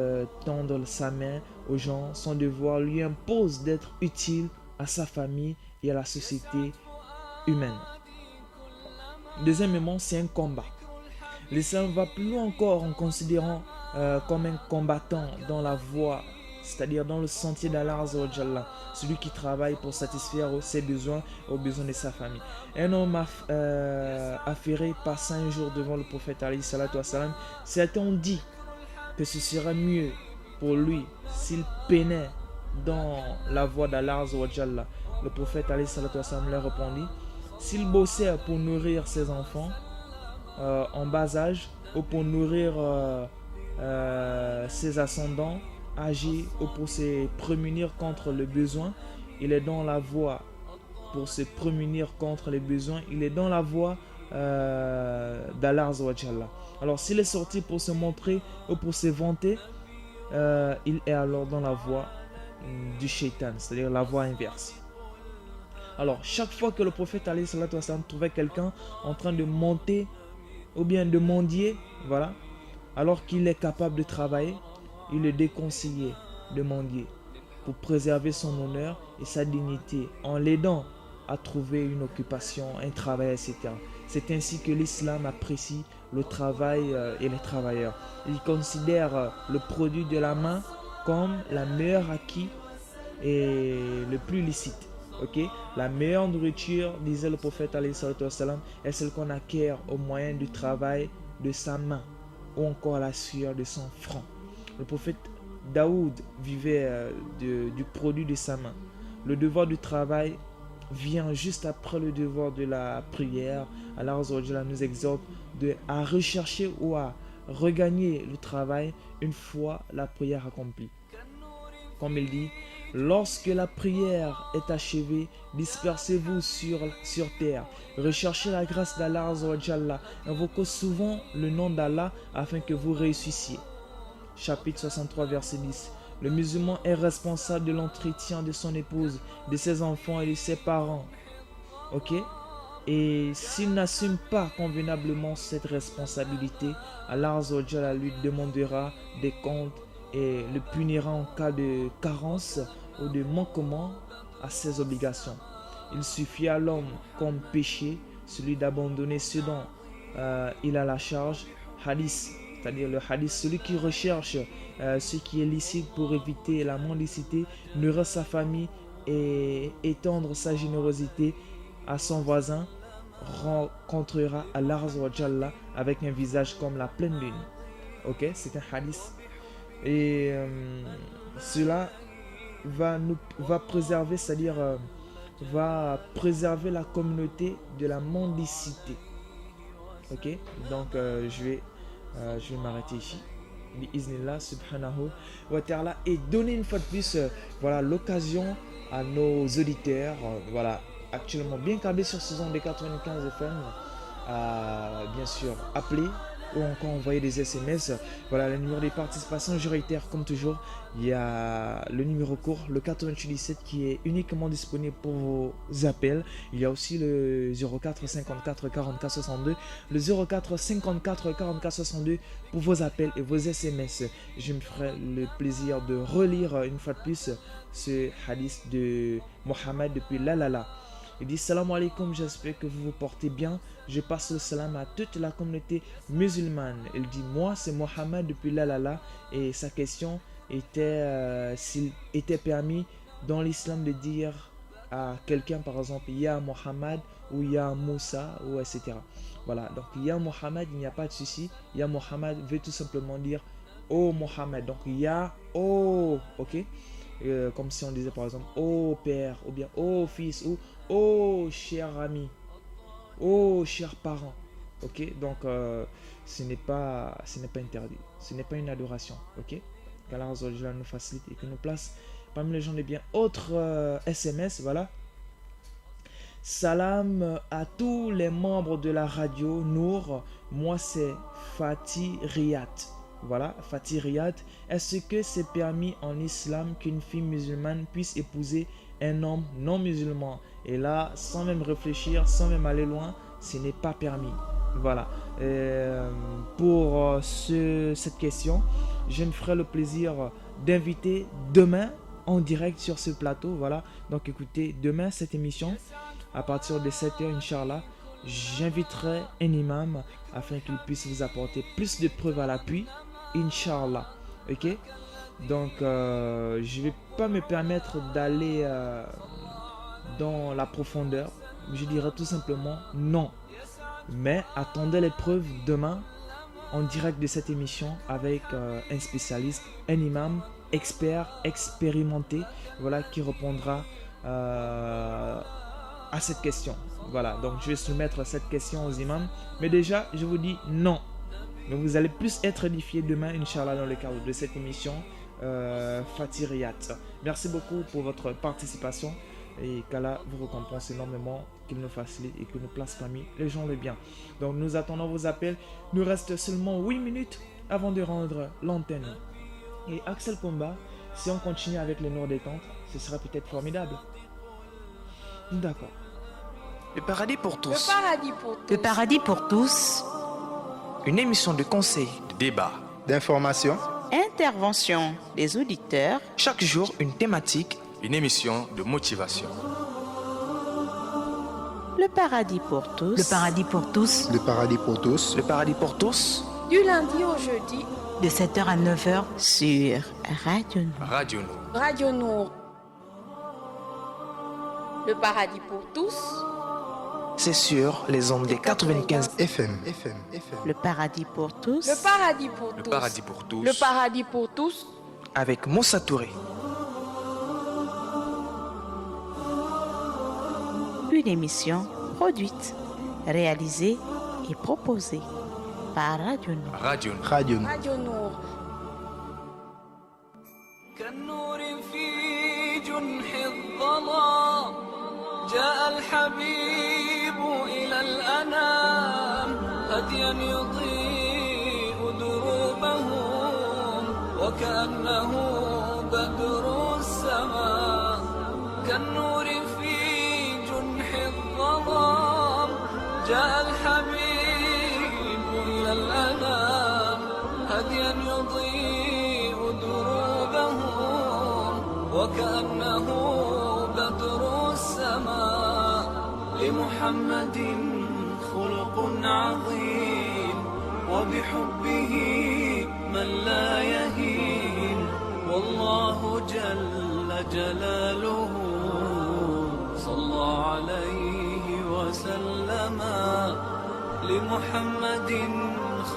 Speaker 8: tende sa main aux gens. Son devoir lui impose d'être utile à sa famille et à la société humaine. Deuxièmement, c'est un combat. L'islam va plus loin encore en considérant comme un combattant dans la voie, c'est-à-dire dans le sentier d'Allah Azza wa Jalla, celui qui travaille pour satisfaire ses besoins et aux besoins de sa famille. Un homme affairé passa un jour devant le prophète alayhi salatu wassalam. Certains ont dit que ce serait mieux pour lui s'il peinait dans la voie d'Allah Azza wa Jalla. Le prophète alayhi salatu wassalam leur répondit: s'il bossait pour nourrir ses enfants en bas âge, ou pour nourrir ses ascendants âgés, ou pour se prémunir contre le besoin, il est dans la voie. Pour se prémunir contre les besoins, il est dans la voie d'Allah Azza wa Jalla. Alors s'il est sorti pour se montrer ou pour se vanter, il est alors dans la voie du shaitan, c'est-à-dire la voie inverse. Alors chaque fois que le prophète alayhi salatu wassalam trouvait quelqu'un en train de monter ou bien de mendier, voilà, alors qu'il est capable de travailler, il le déconseillait de mendier pour préserver son honneur et sa dignité en l'aidant à trouver une occupation, un travail, etc. C'est ainsi que l'islam apprécie le travail et les travailleurs. Il considère le produit de la main comme la meilleure acquis et le plus licite. Okay? La meilleure nourriture, disait le prophète alayhi salatu wassalam, est celle qu'on acquiert au moyen du travail de sa main ou encore la sueur de son front. Le prophète Daoud vivait du produit de sa main. Le devoir du travail vient juste après le devoir de la prière. Allah Azza wa Jalla nous exhorte à rechercher ou à regagner le travail une fois la prière accomplie. Comme il dit: lorsque la prière est achevée, dispersez-vous sur terre. Recherchez la grâce d'Allah Azza wa Jalla. Invoquez souvent le nom d'Allah afin que vous réussissiez. Chapitre 63, verset 10. Le musulman est responsable de l'entretien de son épouse, de ses enfants et de ses parents. Ok? Et s'il n'assume pas convenablement cette responsabilité, Allah Azza wa Jalla lui demandera des comptes et le punira en cas de carence ou de manquement à ses obligations. Il suffit à l'homme comme péché, celui d'abandonner ce dont il a la charge. Hadith, c'est-à-dire le hadith: celui qui recherche ce qui est licite pour éviter la mendicité, nourrir sa famille et étendre sa générosité à son voisin, rencontrera Allah Azza wa Jalla avec un visage comme la pleine lune. Ok, c'est un hadith. Et cela va préserver, c'est-à-dire va préserver la communauté de la mendicité. Ok, donc je vais m'arrêter ici. Bi'iznillah subhanahu wa ta'ala, et donner une fois de plus voilà, l'occasion à nos auditeurs voilà, actuellement bien câblés sur ce zone des 95 FM à bien sûr appeler ou encore envoyer des SMS. Voilà le numéro des participations majoritaires. Comme toujours, il y a le numéro court, le 8817, qui est uniquement disponible pour vos appels. Il y a aussi le 04 54 44 62, le 04 54 44 62 pour vos appels et vos SMS. Je me ferai le plaisir de relire une fois de plus ce hadith de Mohammed depuis l'Alala. Il dit: salam alaikum, j'espère que vous vous portez bien. Je passe le salam à toute la communauté musulmane. Il dit: moi c'est Mohammed depuis l'Alala, et sa question était s'il était permis dans l'islam de dire à quelqu'un par exemple Ya Mohammed ou Ya Moussa ou etc. Voilà, donc Ya Mohammed, il n'y a pas de souci. Ya Mohammed veut tout simplement dire oh Mohammed. Donc Ya, oh, ok. Comme si on disait par exemple oh père, ou bien oh fils, ou oh cher ami, oh chers parents. Ok, donc ce n'est pas interdit, ce n'est pas une adoration. Ok, qu'Allah nous facilite et que nous place parmi les gens les biens. Autre SMS, voilà. Salam à tous les membres de la radio Nour. Moi c'est Fatih Riyad. Voilà, Fatih Riyad. Est-ce que c'est permis en islam qu'une fille musulmane puisse épouser un homme non musulman? Et là, sans même réfléchir, sans même aller loin, ce n'est pas permis. Voilà. Pour cette question, je me ferai le plaisir d'inviter demain en direct sur ce plateau. Voilà. Donc écoutez, demain, cette émission, à partir de 7h, Inch'Allah, j'inviterai un imam afin qu'il puisse vous apporter plus de preuves à l'appui. Inch'Allah. Ok. Donc, je ne vais pas me permettre d'aller dans la profondeur. Je dirais tout simplement non. Mais attendez les preuves demain en direct de cette émission avec un spécialiste, un imam, expert, expérimenté, voilà, qui répondra à cette question. Voilà, donc je vais soumettre cette question aux imams. Mais déjà, je vous dis non. Donc vous allez plus être édifiés demain, Inch'Allah, dans le cadre de cette émission Fatih Riyad. Merci beaucoup pour votre participation et qu'Allah vous récompense énormément, qu'il nous facilite et qu'il nous place parmi les gens le bien. Donc nous attendons vos appels. Nous reste seulement 8 minutes avant de rendre l'antenne. Et Axel Comba, si on continue avec les Nours détente, ce sera peut-être formidable. D'accord.
Speaker 2: Le paradis pour tous.
Speaker 6: Le paradis pour tous.
Speaker 1: Le paradis pour tous.
Speaker 2: Une émission de conseil,
Speaker 3: de débat,
Speaker 4: d'information,
Speaker 1: intervention des auditeurs.
Speaker 2: Chaque jour, une thématique.
Speaker 3: Une émission de motivation.
Speaker 1: Le paradis pour tous.
Speaker 5: Le paradis pour tous.
Speaker 4: Le paradis pour tous.
Speaker 2: Le paradis pour tous.
Speaker 6: Du lundi au jeudi.
Speaker 5: De 7h à 9h.
Speaker 1: Sur Radio Nour.
Speaker 3: Radio Nour.
Speaker 6: Radio Nour. Le paradis pour tous.
Speaker 2: C'est sur les ondes des 95
Speaker 4: FM.
Speaker 1: Le paradis pour tous.
Speaker 6: Le paradis pour tous.
Speaker 3: Le paradis pour tous.
Speaker 6: Le paradis pour tous.
Speaker 2: Avec Moussa Touré.
Speaker 1: Une émission produite, réalisée et proposée par Radio Nour.
Speaker 3: Radio Nour.
Speaker 4: Radio Nour.
Speaker 6: Radio Nour.
Speaker 7: كالنور في جنح الظلام جاء الحبيب إلى الأنام هديا يضيء دروبهم وكأنه بدر السماء كالنور في جنح الظلام جاء الحبيب إلى الأنام هديا يضيء دروبهم وكأنه بدر السماء لمحمد خلق عظيم وبحبه من لا يهين والله جل جلاله صلى عليه وسلم لمحمد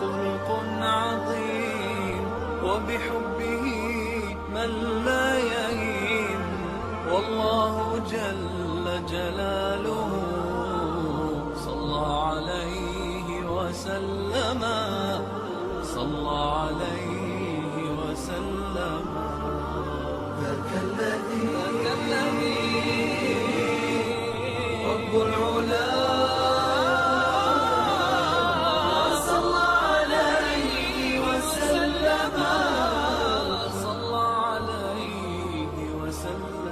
Speaker 7: خلق عظيم وبحبه من لا يهين والله جل جلاله صلى عليه وسلم صلى عليه وسلم ذاك الذي رب العلا صلى عليه وسلم صلى عليه وسلم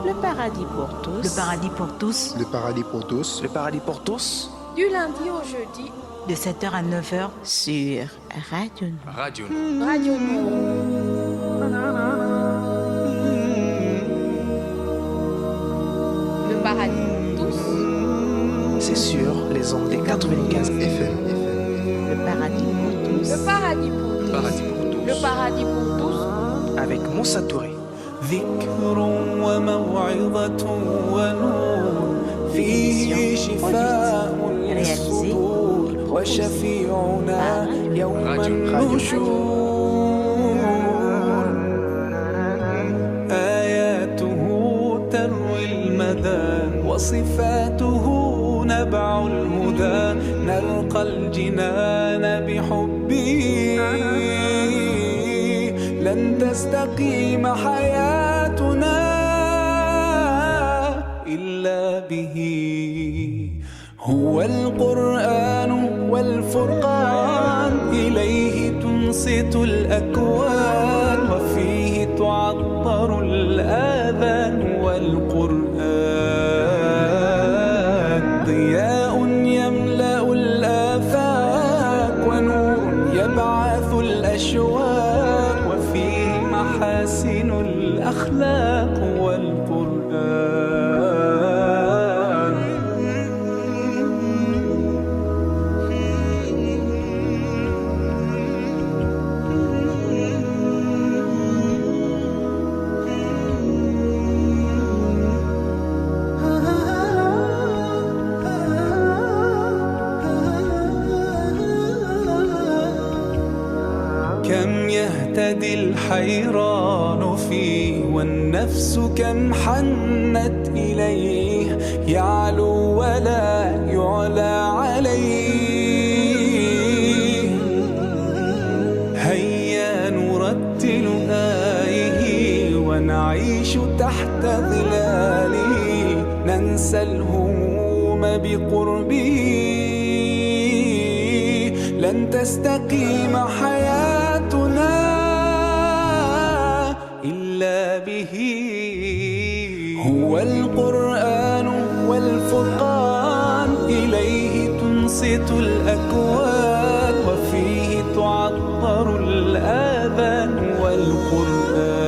Speaker 1: Le paradis pour tous.
Speaker 5: Le paradis pour tous.
Speaker 4: Le paradis pour tous.
Speaker 2: Le paradis pour tous.
Speaker 6: Du lundi au jeudi.
Speaker 1: de 7h à 9h sur Radio Nour.
Speaker 3: Radio Nour.
Speaker 6: Radio Nour. Le paradis pour tous.
Speaker 2: C'est sur les ondes des 95 FM.
Speaker 1: Le paradis pour tous.
Speaker 6: Le paradis pour tous.
Speaker 3: Paradis pour tous.
Speaker 6: Le paradis pour tous.
Speaker 2: Avec Moussa Touré.
Speaker 7: ذكر وموعظة ونور فيه شفاء للصدور وشفيعنا يوم النشور آياته تروي المدى وصفاته نبع الهدى نلقى الجنان بحبه لن تستقيم حياتنا إلا به هو القرآن والفرقان إليه تنصت الأكوان وفيه تعطر الآذان والقرآن ضياء يملأ الآفاق ونور يبعث الأشواق وفيه محاسن الأخلاق والقرآن كم يهتدي الحيران فيه والنفس كم حنت إليه يعلو ولا يعلى عليه هيا نرتل آيه ونعيش تحت ظلاله ننسى الهموم بقربه لن تستقيم حياتنا إلا به هو القرآن والفرقان إليه تنصت الأكوان وفيه تعطر الآذان والقرآن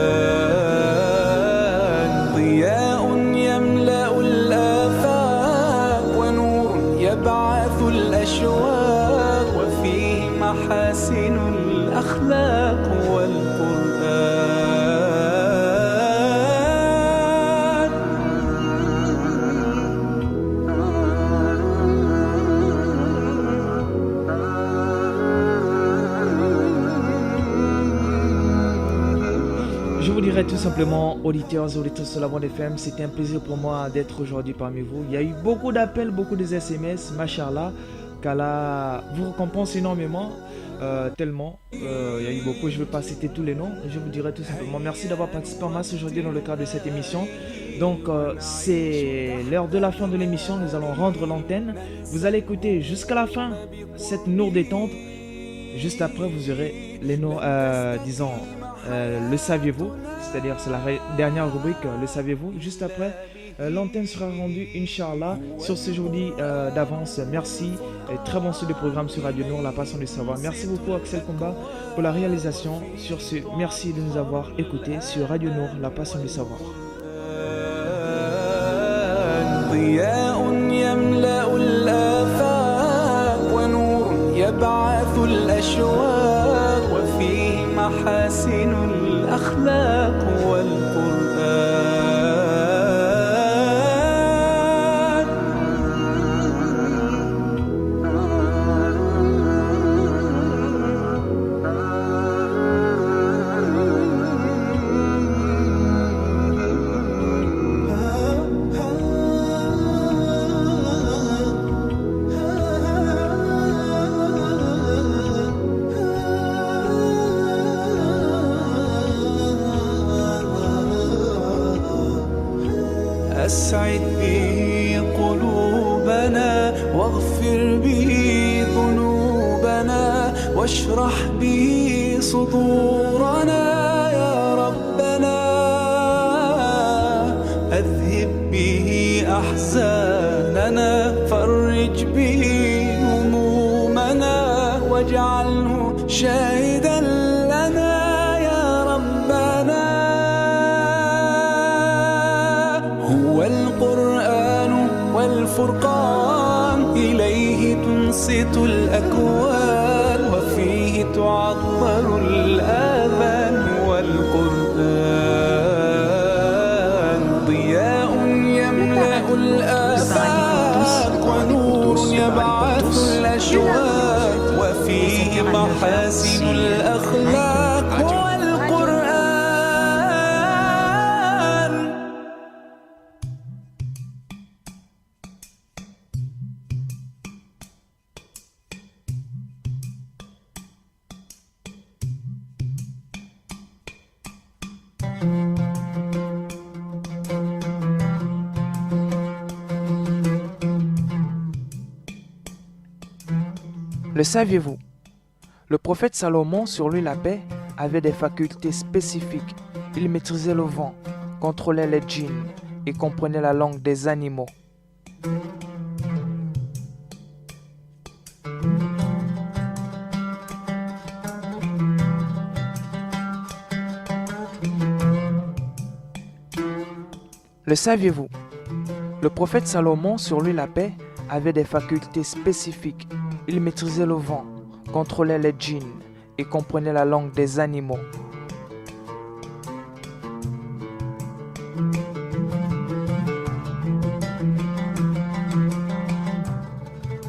Speaker 7: ضياء يملأ الآفاق ونور يبعث الأشواق وفيه محاسن الأخلاق والقرآن
Speaker 8: Je vous dirais tout simplement, auditeurs et auditrices de la Bande FM, c'était un plaisir pour moi d'être aujourd'hui parmi vous. Il y a eu beaucoup d'appels, beaucoup de SMS, machallah, qu'Allah vous récompense énormément, tellement. Il y a eu beaucoup, je ne vais pas citer tous les noms, je vous dirais tout simplement merci d'avoir participé en masse aujourd'hui dans le cadre de cette émission. Donc c'est l'heure de la fin de l'émission, nous allons rendre l'antenne. Vous allez écouter jusqu'à la fin cette Nour détente. Juste après, vous aurez les noms, disons, le saviez-vous, c'est-à-dire c'est la dernière rubrique, le saviez-vous. Juste après, l'antenne sera rendue, Inch'Allah. Sur ce jeudi d'avance, merci. Et très bon suivi de programme sur Radio Nour, la passion du savoir. Merci beaucoup Axel Combat pour la réalisation. Sur ce, merci de nous avoir écoutés sur Radio Nour, la passion du savoir.
Speaker 7: يبعث الأشواق وفيه محاسن الأخلاق والقرآن أسعد به قلوبنا واغفر به ذنوبنا واشرح به صدورنا يا ربنا أذهب به أحزاننا فرج به همومنا واجعله شاهدا لنا يا ربنا. هو القرآن والفرقان إليه تنصت الأكوان وفيه تعطر الآذان. والقرآن ضياء يملأ الآفاق ونور يبعث الأشواق وفيه محاسن الأخلاق. هو القرآن.
Speaker 2: Le saviez-vous? Le prophète Salomon, sur lui la paix, avait des facultés spécifiques. Il maîtrisait le vent, contrôlait les djinns et comprenait la langue des animaux. Le saviez-vous? Le prophète Salomon, sur lui la paix, avait des facultés spécifiques. Il maîtrisait le vent, contrôlait les djinns et comprenait la langue des animaux.